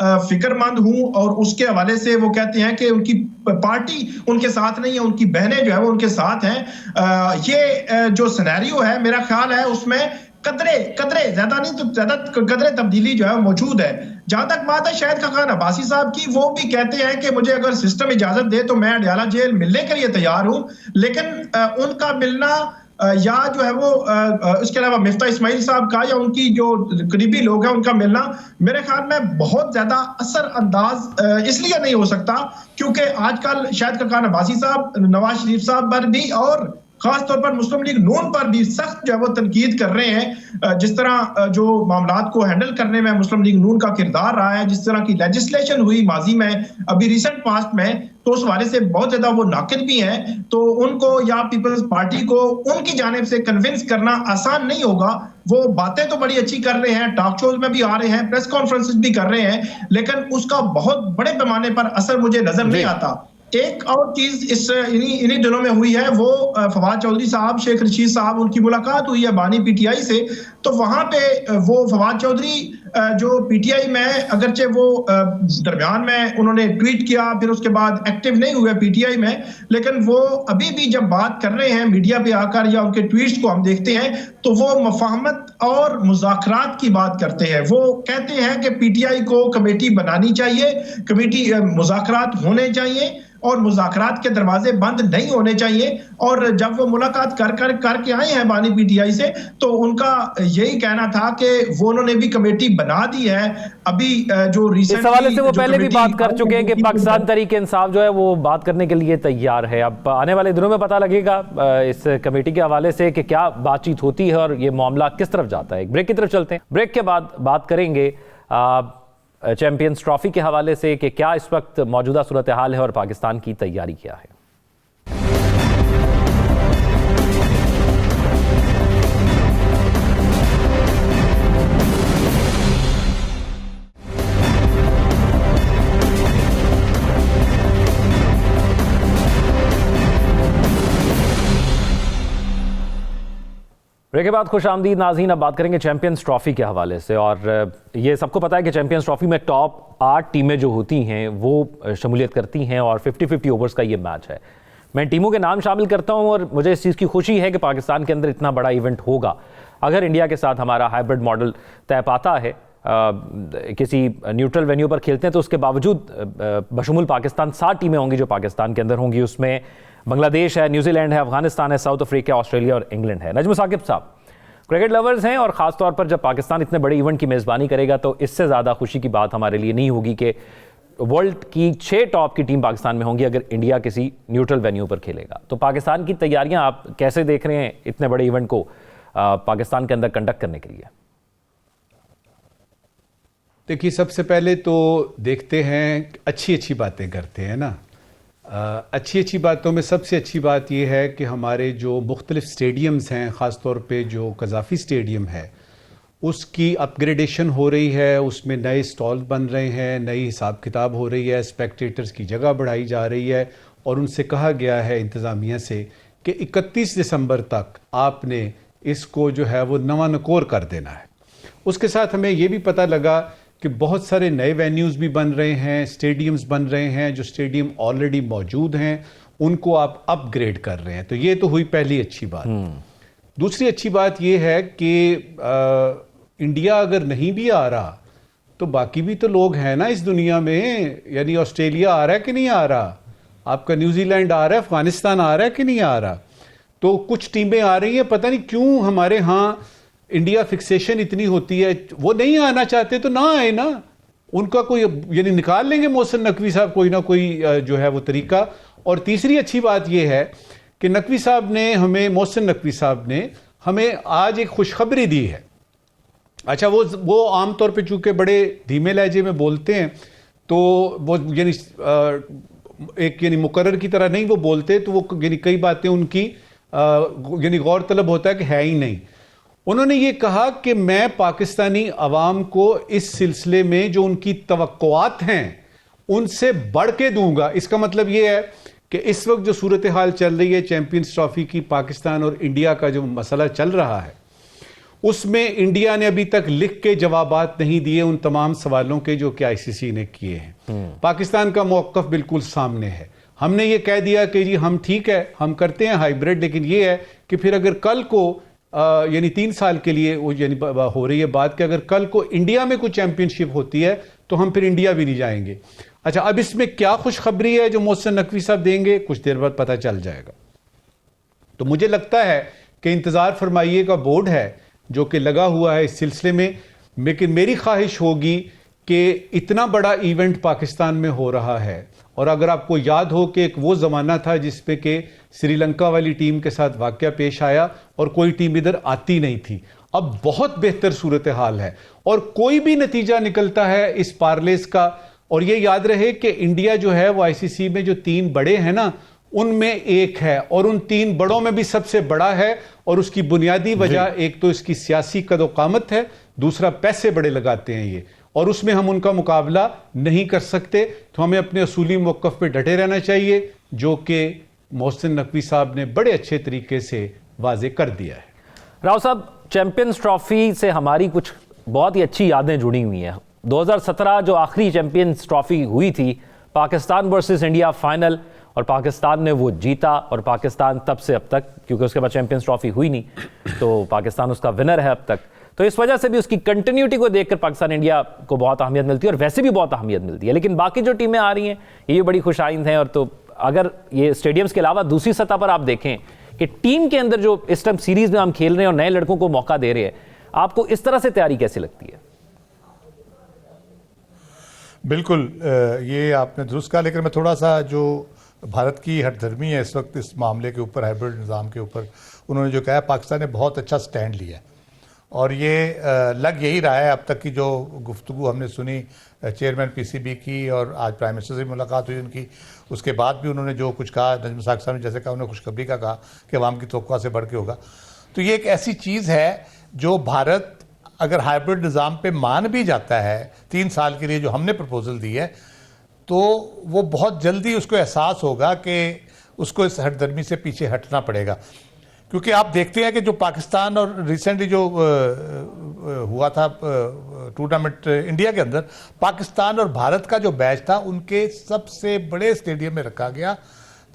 फिक्रमंद हूं, और उसके हवाले से वो कहते हैं कि उनकी पार्टी उनके साथ नहीं है, उनकी बहनें जो है वो उनके साथ हैं। ये जो सिनेरियो है मेरा ख्याल है उसमें कदरे ज्यादा नहीं तो ज्यादा कदरे तब्दीली जो है मौजूद है। जहां तक बात है शाहिद खान अब्बासी साहब की, वो भी कहते हैं कि मुझे अगर सिस्टम इजाजत दे तो मैं अडयाला जेल मिलने के लिए तैयार हूं, लेकिन उनका मिलना या जो है वो इसके अलावा मिफ्ता इस्माइल साहब का या उनकी जो करीबी लोग हैं उनका मिलना मेरे ख्याल में बहुत ज्यादा असर अंदाज इसलिए नहीं हो सकता क्योंकि आजकल शाहिद खान अब्बासी साहब नवाज शरीफ साहब पर भी और खास तौर पर मुस्लिम लीग नून पर भी सख्त जो है वो तनकीद कर रहे हैं। जिस तरह जो मामलात को हैंडल करने में मुस्लिम लीग नून का किरदार रहा है, जिस तरह की लेजिस्लेशन हुई माजी में, अभी रिसेंट पास्ट में, तो उस हवाले से बहुत ज्यादा वो नाकिद भी हैं। तो उनको या पीपल्स पार्टी को उनकी जानिब से कन्विंस करना आसान नहीं होगा। वो बातें तो बड़ी अच्छी कर रहे हैं, टॉक शोज में भी आ रहे हैं, प्रेस कॉन्फ्रेंसेस भी कर रहे हैं, लेकिन उसका बहुत बड़े पैमाने पर असर मुझे नजर नहीं आता। एक और चीज इस इन्हीं दिनों में हुई है, वो फवाद चौधरी साहब, शेख रशीद साहब, उनकी मुलाकात हुई है बानी पीटीआई से। तो वहां पे वो फवाद चौधरी जो पीटीआई में अगरचे वो दरमियान में उन्होंने ट्वीट किया, फिर उसके बाद एक्टिव नहीं हुए पीटीआई में, लेकिन वो अभी भी जब बात कर रहे हैं मीडिया पे आकर या उनके ट्वीट्स को हम देखते हैं तो वो मफाहमत और मुज़ाकरात की बात करते हैं। वो कहते हैं कि पीटीआई को कमेटी बनानी चाहिए, कमेटी मुज़ाकरात होने चाहिए और मुज़ाकरात के दरवाजे बंद नहीं होने चाहिए। और जब वो मुलाकात करके आए हैं बानी पीटीआई से, तो उनका यही कहना था कि वो उन्होंने भी कमेटी बना दी है। अभी जो रिसेंटली इस हवाले से वो पहले भी बात कर चुके हैं कि पाकिस्तान तहरीक इंसाफ जो है वो बात करने के लिए तैयार है। अब आने वाले दिनों में पता लगेगा इस कमेटी के हवाले से कि क्या बातचीत होती है और ये मामला किस तरफ जाता है। ब्रेक की तरफ चलते हैं। ब्रेक के बाद बात करेंगे चैंपियंस ट्रॉफी के हवाले से कि क्या इस वक्त मौजूदा सूरत हाल है और पाकिस्तान की तैयारी क्या है। ब्रेक के बाद खुश आमदीद नाज़रीन। अब बात करेंगे चैंपियंस ट्रॉफी के हवाले से, और ये सबको पता है कि चैंपियंस ट्रॉफी में टॉप 8 टीमें जो होती हैं वो शमूलियत करती हैं और 50-50 ओवर्स का ये मैच है। मैं टीमों के नाम शामिल करता हूं और मुझे इस चीज़ की खुशी है कि पाकिस्तान के अंदर इतना बड़ा इवेंट होगा। अगर इंडिया के साथ हमारा हाइब्रिड मॉडल तय पाता है, किसी न्यूट्रल वेन्यू पर खेलते हैं, तो उसके बावजूद बशमूल पाकिस्तान 7 टीमें होंगी जो पाकिस्तान के अंदर होंगी। उसमें बांग्लादेश है, न्यूजीलैंड है, अफगानिस्तान है, साउथ अफ्रीका, ऑस्ट्रेलिया और इंग्लैंड है। नजम साकिब साहब क्रिकेट लवर्स हैं और ख़ास तौर पर जब पाकिस्तान इतने बड़े इवेंट की मेज़बानी करेगा तो इससे ज़्यादा खुशी की बात हमारे लिए नहीं होगी कि वर्ल्ड की 6 टॉप की टीम पाकिस्तान में होंगी अगर इंडिया किसी न्यूट्रल वेन्यू पर खेलेगा। तो पाकिस्तान की तैयारियां आप कैसे देख रहे हैं इतने बड़े इवेंट को पाकिस्तान के अंदर कंडक्ट करने के लिए? देखिए, सबसे पहले तो देखते हैं, अच्छी बातें करते हैं ना। अच्छी बातों में सबसे अच्छी बात यह है कि हमारे जो मुख्तलिफ स्टेडियम्स हैं, ख़ास तौर पे जो कज़ाफ़ी स्टेडियम है उसकी अपग्रेडेशन हो रही है, उसमें नए स्टॉल बन रहे हैं, नई हिसाब किताब हो रही है, स्पेक्टेटर्स की जगह बढ़ाई जा रही है और उनसे कहा गया है इंतज़ामिया से कि 31 दिसंबर तक आपने इसको जो है वो नवानकोर कर देना है। उसके साथ हमें ये भी पता लगा कि बहुत सारे नए वेन्यूज़ भी बन रहे हैं, स्टेडियम्स बन रहे हैं, जो स्टेडियम ऑलरेडी मौजूद हैं उनको आप अपग्रेड कर रहे हैं। तो ये तो हुई पहली अच्छी बात। दूसरी अच्छी बात ये है कि इंडिया अगर नहीं भी आ रहा तो बाकी भी तो लोग हैं ना इस दुनिया में, यानी ऑस्ट्रेलिया आ रहा है कि नहीं आ रहा, आपका न्यूजीलैंड आ रहा है, अफगानिस्तान आ रहा है कि नहीं आ रहा, तो कुछ टीमें आ रही हैं, पता नहीं क्यों हमारे यहाँ इंडिया फिक्सेशन इतनी होती है, वो नहीं आना चाहते तो ना आए ना, उनका कोई यानी निकाल लेंगे मोहसिन नकवी साहब कोई ना कोई जो है वो तरीका। और तीसरी अच्छी बात यह है कि नकवी साहब ने हमें, मोहसिन नकवी साहब ने हमें आज एक खुशखबरी दी है। अच्छा, वो आमतौर पे चूंकि बड़े धीमे लहजे में बोलते हैं तो वो यानी एक यानी मुकर्रर की तरह नहीं वो बोलते, तो वो यानी कई बातें उनकी यानी गौरतलब होता है कि है ही नहीं। उन्होंने ये कहा कि मैं पाकिस्तानी अवाम को इस सिलसिले में जो उनकी तवक्कुआत हैं उनसे बढ़ के दूंगा। इसका मतलब ये है कि इस वक्त जो सूरत हाल चल रही है चैंपियंस ट्रॉफी की, पाकिस्तान और इंडिया का जो मसला चल रहा है, उसमें इंडिया ने अभी तक लिख के जवाबात नहीं दिए उन तमाम सवालों के जो कि आईसीसी ने किए हैं। पाकिस्तान का मौक़िफ़ बिल्कुल सामने है। हमने ये कह दिया कि जी हम ठीक है, हम करते हैं हाइब्रिड, लेकिन ये है कि फिर अगर कल को यानी 3 साल के लिए वो यानी हो रही है बात कि अगर कल को इंडिया में कोई चैंपियनशिप होती है तो हम फिर इंडिया भी नहीं जाएंगे। अच्छा, अब इसमें क्या खुशखबरी है जो मोहसिन नकवी साहब देंगे, कुछ देर बाद पता चल जाएगा। तो मुझे लगता है कि इंतजार फरमाइए का बोर्ड है जो कि लगा हुआ है इस सिलसिले में, लेकिन मेरी ख्वाहिश होगी कि इतना बड़ा इवेंट पाकिस्तान में हो रहा है, और अगर आपको याद हो कि एक वो ज़माना था जिसपे कि श्रीलंका वाली टीम के साथ वाकया पेश आया और कोई टीम इधर आती नहीं थी, अब बहुत बेहतर सूरत हाल है और कोई भी नतीजा निकलता है इस पार्लेस का। और ये याद रहे कि इंडिया जो है वो आईसीसी में जो 3 बड़े हैं ना, उनमें एक है, और उन 3 बड़ों में भी सबसे बड़ा है, और उसकी बुनियादी वजह एक तो इसकी सियासी कदोकामत है, दूसरा पैसे बड़े लगाते हैं ये, और उसमें हम उनका मुकाबला नहीं कर सकते। तो हमें अपने असूली मौक़िफ़ पे डटे रहना चाहिए, जो कि मोहसिन नकवी साहब ने बड़े अच्छे तरीके से वाजे कर दिया है। राव साहब, चैंपियंस ट्रॉफी से हमारी कुछ बहुत ही अच्छी यादें जुड़ी हुई हैं। 2017 जो आखिरी चैंपियंस ट्रॉफी हुई थी, पाकिस्तान वर्सेस इंडिया फाइनल, और पाकिस्तान ने वो जीता, और पाकिस्तान तब से अब तक, क्योंकि उसके बाद चैंपियंस ट्रॉफी हुई नहीं, तो पाकिस्तान उसका विनर है अब तक। तो इस वजह से भी उसकी कंटिन्यूटी को देखकर पाकिस्तान इंडिया को बहुत अहमियत मिलती है, और वैसे भी बहुत अहमियत मिलती है। लेकिन बाकी जो टीमें आ रही हैं ये बड़ी खुशाइंद हैं। और तो अगर ये स्टेडियम्स के अलावा दूसरी सतह पर आप देखें कि टीम के अंदर जो इस टाइम सीरीज में हम खेल रहे हैं और नए लड़कों को मौका दे रहे हैं, आपको इस तरह से तैयारी कैसी लगती है? बिल्कुल, ये आपने दुरुस्त कहा, लेकिन मैं थोड़ा सा जो भारत की हठधर्मी है इस वक्त इस मामले के ऊपर, हाइब्रिड निज़ाम के ऊपर, उन्होंने जो कहा, पाकिस्तान ने बहुत अच्छा स्टैंड लिया है, और ये लग यही रहा है अब तक की जो गुफ्तगू हमने सुनी चेयरमैन पीसीबी की, और आज प्राइम मिनिस्टर से मुलाकात हुई उनकी, उसके बाद भी उन्होंने जो कुछ कहा, नजम साकिब साहब ने जैसे कहा, उन्होंने खुशखबरी का कहा कि अवाम की तवक्कुआ से बढ़ के होगा। तो ये एक ऐसी चीज़ है जो भारत अगर हाइब्रिड निज़ाम पे मान भी जाता है 3 साल के लिए जो हमने प्रपोजल दी है, तो वो बहुत जल्दी उसको एहसास होगा कि उसको इस हठधर्मी से पीछे हटना पड़ेगा। क्योंकि आप देखते हैं कि जो पाकिस्तान और रिसेंटली जो हुआ था टूर्नामेंट इंडिया के अंदर, पाकिस्तान और भारत का जो मैच था उनके सबसे बड़े स्टेडियम में रखा गया,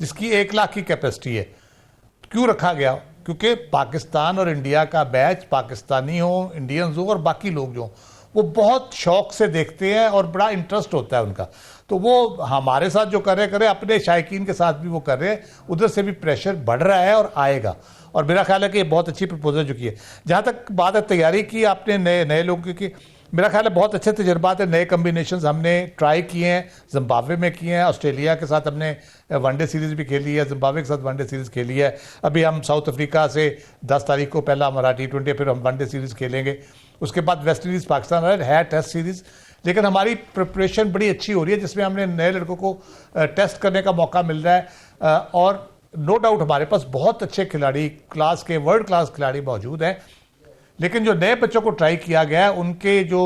जिसकी 1 लाख की कैपेसिटी है। क्यों रखा गया? क्योंकि पाकिस्तान और इंडिया का मैच पाकिस्तानी हो, इंडियंस हो और बाकी लोग जो, वो बहुत शौक से देखते हैं और बड़ा इंटरेस्ट होता है उनका। तो वो हमारे साथ जो कर रहे अपने शायकीन के साथ भी वो कर रहे हैं, उधर से भी प्रेशर बढ़ रहा है और आएगा। और मेरा ख्याल है कि ये बहुत अच्छी प्रपोजल जो की है। जहाँ तक बात है तैयारी की आपने नए लोगों की, मेरा ख्याल है बहुत अच्छे तजर्बात है, नए कम्बिनेशंस हमने ट्राई किए हैं, जिम्बाब्वे में किए हैं, ऑस्ट्रेलिया के साथ हमने वनडे सीरीज़ भी खेली है, जिम्बाब्वे के साथ वनडे सीरीज़ खेली है। अभी हम साउथ अफ्रीका से 10 तारीख को पहला हमारा T20, फिर हम वनडे सीरीज़ खेलेंगे, उसके बाद वेस्ट इंडीज़ पाकिस्तान है टेस्ट सीरीज़। लेकिन हमारी प्रिपरेशन बड़ी अच्छी हो रही है, जिसमें हमने नए लड़कों को टेस्ट करने का मौका मिल रहा है, और नो डाउट हमारे पास बहुत अच्छे खिलाड़ी, क्लास के वर्ल्ड क्लास खिलाड़ी मौजूद हैं। लेकिन जो नए बच्चों को ट्राई किया गया है, उनके जो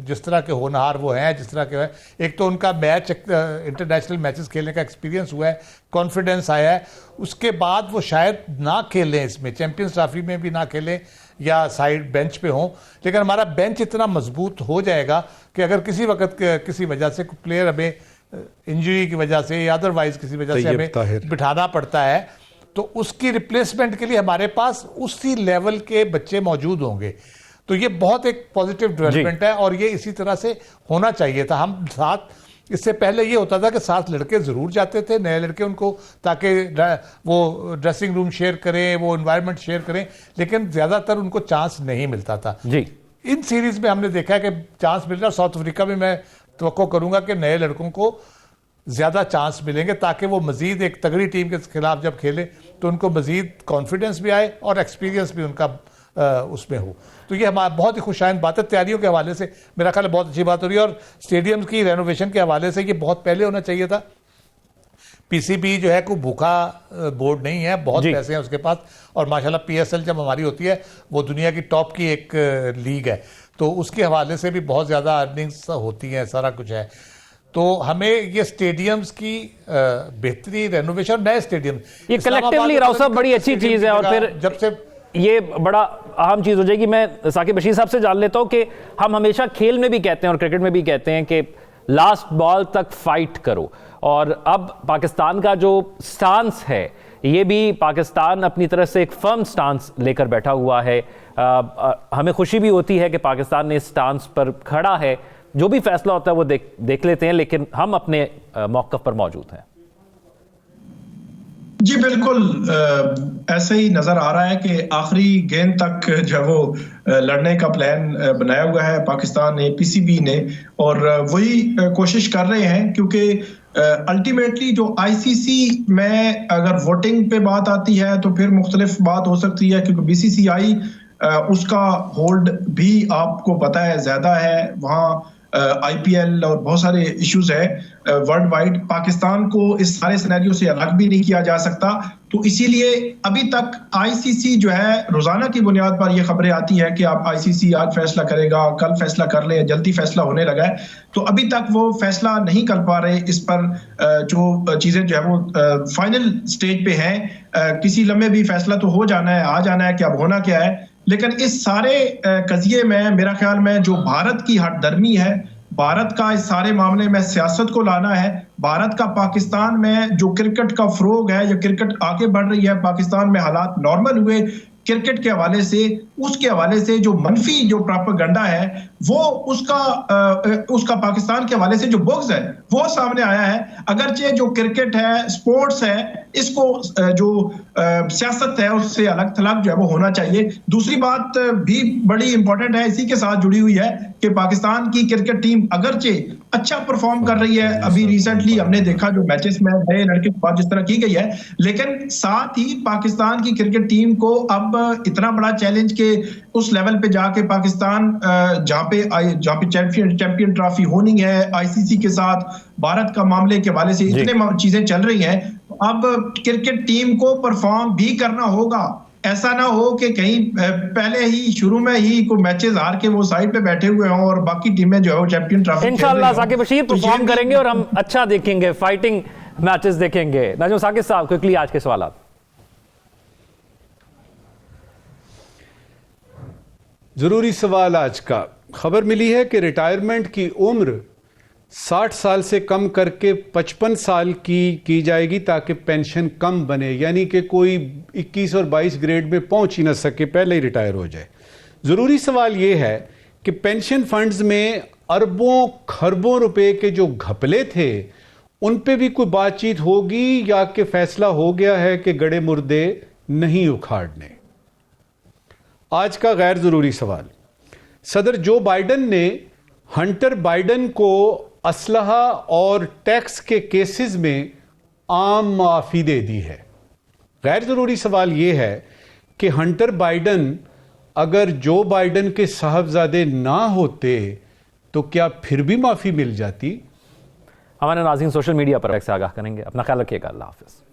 जिस तरह के होनहार वो हैं, जिस तरह के हैं, एक तो उनका मैच इंटरनेशनल मैचेस खेलने का एक्सपीरियंस हुआ है, कॉन्फिडेंस आया है, उसके बाद वो शायद ना खेलें, इसमें चैंपियंस ट्रॉफी में भी ना खेलें या साइड बेंच पे हों। लेकिन हमारा बेंच इतना मजबूत हो जाएगा कि अगर किसी वक्त किसी वजह से प्लेयर हमें इंजरी की वजह से या अदरवाइज किसी वजह से हमें बिठाना पड़ता है, तो उसकी रिप्लेसमेंट के लिए हमारे पास उसी लेवल के बच्चे मौजूद होंगे। तो ये बहुत एक पॉजिटिव डेवलपमेंट है और ये इसी तरह से होना चाहिए था। हम साथ, इससे पहले ये होता था कि साथ लड़के ज़रूर जाते थे, नए लड़के उनको, ताकि वो ड्रेसिंग रूम शेयर करें, वो एनवायरनमेंट शेयर करें, लेकिन ज़्यादातर उनको चांस नहीं मिलता था। जी, इन सीरीज़ में हमने देखा है कि चांस मिल रहा है। साउथ अफ्रीका में मैं तवक्को करूंगा कि नए लड़कों को ज़्यादा चांस मिलेंगे, ताकि वो मज़ीद एक तगड़ी टीम के खिलाफ जब खेले तो उनको मज़ीद कॉन्फिडेंस भी आए और एक्सपीरियंस भी उनका उसमें हो। तो ये हमारा बहुत ही खुशाइंद बात है। तैयारियों के हवाले से मेरा ख्याल है बहुत अच्छी बात हो रही है, और स्टेडियम की रेनोवेशन के हवाले से ये बहुत पहले होना चाहिए था। पीसीबी जो है कोई भूखा बोर्ड नहीं है, बहुत पैसे हैं उसके पास, और माशाल्लाह पीएसएल जब हमारी होती है वो दुनिया की टॉप की एक लीग है, तो उसके हवाले से भी बहुत ज़्यादा अर्निंग्स होती हैं, सारा कुछ है। तो हमें ये स्टेडियम्स की बेहतरी, रेनोवेशन, नए स्टेडियम, ये कलेक्टिवली राव साहब बड़ी अच्छी चीज़ है। और फिर जब से ये बड़ा अहम चीज़ हो जाएगी, मैं साकिब बशीर साहब से जान लेता हूं कि हम हमेशा खेल में भी कहते हैं और क्रिकेट में भी कहते हैं कि लास्ट बॉल तक फाइट करो, और अब पाकिस्तान का जो स्टांस है, ये भी पाकिस्तान अपनी तरफ से एक फर्म स्टांस लेकर बैठा हुआ है। हमें खुशी भी होती है कि पाकिस्तान ने इस स्टांस पर खड़ा है। जो भी फैसला होता है वो देख लेते हैं, लेकिन हम अपने मौक़िफ़ पर मौजूद हैं। जी बिल्कुल, ऐसे ही नजर आ रहा है कि आखिरी गेंद तक जो वो लड़ने का प्लान बनाया हुआ है पाकिस्तान ने, पीसीबी ने, और वही कोशिश कर रहे हैं, क्योंकि अल्टीमेटली जो आईसीसी में अगर वोटिंग पे बात आती है तो फिर मुख्तलिफ बात हो सकती है, क्योंकि बीसीसीआई उसका होल्ड भी आपको पता है ज्यादा है, वहाँ आईपीएल और बहुत सारे इश्यूज है वर्ल्ड वाइड। पाकिस्तान को इस सारे सिनेरियो से अलग भी नहीं किया जा सकता, तो इसीलिए अभी तक आईसीसी जो है, रोजाना की बुनियाद पर ये खबरें आती है कि आप आईसीसी आज फैसला करेगा, कल फैसला कर ले, जल्दी फैसला होने लगा है, तो अभी तक वो फैसला नहीं कर पा रहे इस पर। जो चीजें जो है वो फाइनल स्टेज पे हैं, किसी लम्हे भी फैसला तो हो जाना है, आ जाना है कि अब होना क्या है। लेकिन इस सारे कज़िये में मेरा ख्याल में जो भारत की हटदर्मी है, भारत का इस सारे मामले में सियासत को लाना है, भारत का पाकिस्तान में जो क्रिकेट का फ़रोग है, जो क्रिकेट आगे बढ़ रही है, पाकिस्तान में हालात नॉर्मल हुए क्रिकेट के हवाले से, उसके हवाले से जो मनफी जो प्रोपेगेंडा है वो उसका पाकिस्तान के हवाले से जो बुग़्ज़ है वो सामने आया है। अगरचे जो क्रिकेट है, स्पोर्ट्स है, इसको जो सियासत है उससे अलग थलग जो है वो होना चाहिए। दूसरी बात भी बड़ी इंपॉर्टेंट है, इसी के साथ जुड़ी हुई है कि पाकिस्तान की क्रिकेट टीम अगरचे अच्छा परफॉर्म कर रही है, अभी रिसेंटली हमने देखा जो मैचेस में नए लड़के की बात जिस तरह की गई है, लेकिन साथ ही पाकिस्तान की क्रिकेट टीम को अब इतना बड़ा चैलेंज के उस लेवल पे जाके पाकिस्तान जहां पे चैंपियन ट्रॉफी होनी है आईसीसी के साथ, भारत का मामले के हवाले से इतने चीजें चल रही हैं, अब क्रिकेट टीम को परफॉर्म भी करना होगा। ऐसा ना हो कि कहीं पहले ही शुरू में ही कोई मैचेस हार के वो साइड पे बैठे हुए हों और बाकी टीमें जो है वो चैंपियन ट्रॉफी इंशाल्लाह साकिब बशीर परफॉर्म करेंगे और हम अच्छा देखेंगे, फाइटिंग मैचेस देखेंगे। नाज़िम साकिब साहब, क्विकली आज के सवाल। जरूरी सवाल आज का, खबर मिली है कि रिटायरमेंट की उम्र 60 साल से कम करके 55 साल की जाएगी ताकि पेंशन कम बने, यानी कि कोई 21 और 22 ग्रेड में पहुंच ही ना सके, पहले ही रिटायर हो जाए। ज़रूरी सवाल यह है कि पेंशन फंड्स में अरबों खरबों रुपए के जो घपले थे उन पे भी कोई बातचीत होगी, या कि फैसला हो गया है कि गड़े मुर्दे नहीं उखाड़ने। आज का गैर ज़रूरी सवाल, सदर जो बाइडन ने हंटर बाइडन को असलहा और टैक्स के केसेस में आम माफ़ी दे दी है। गैर ज़रूरी सवाल यह है कि हंटर बाइडन अगर जो बाइडन के साहबजादे ना होते तो क्या फिर भी माफ़ी मिल जाती? हमारे नाज़रीन सोशल मीडिया पर से आगाह करेंगे। अपना ख्याल रखिएगा। अल्लाह हाफ़िज़।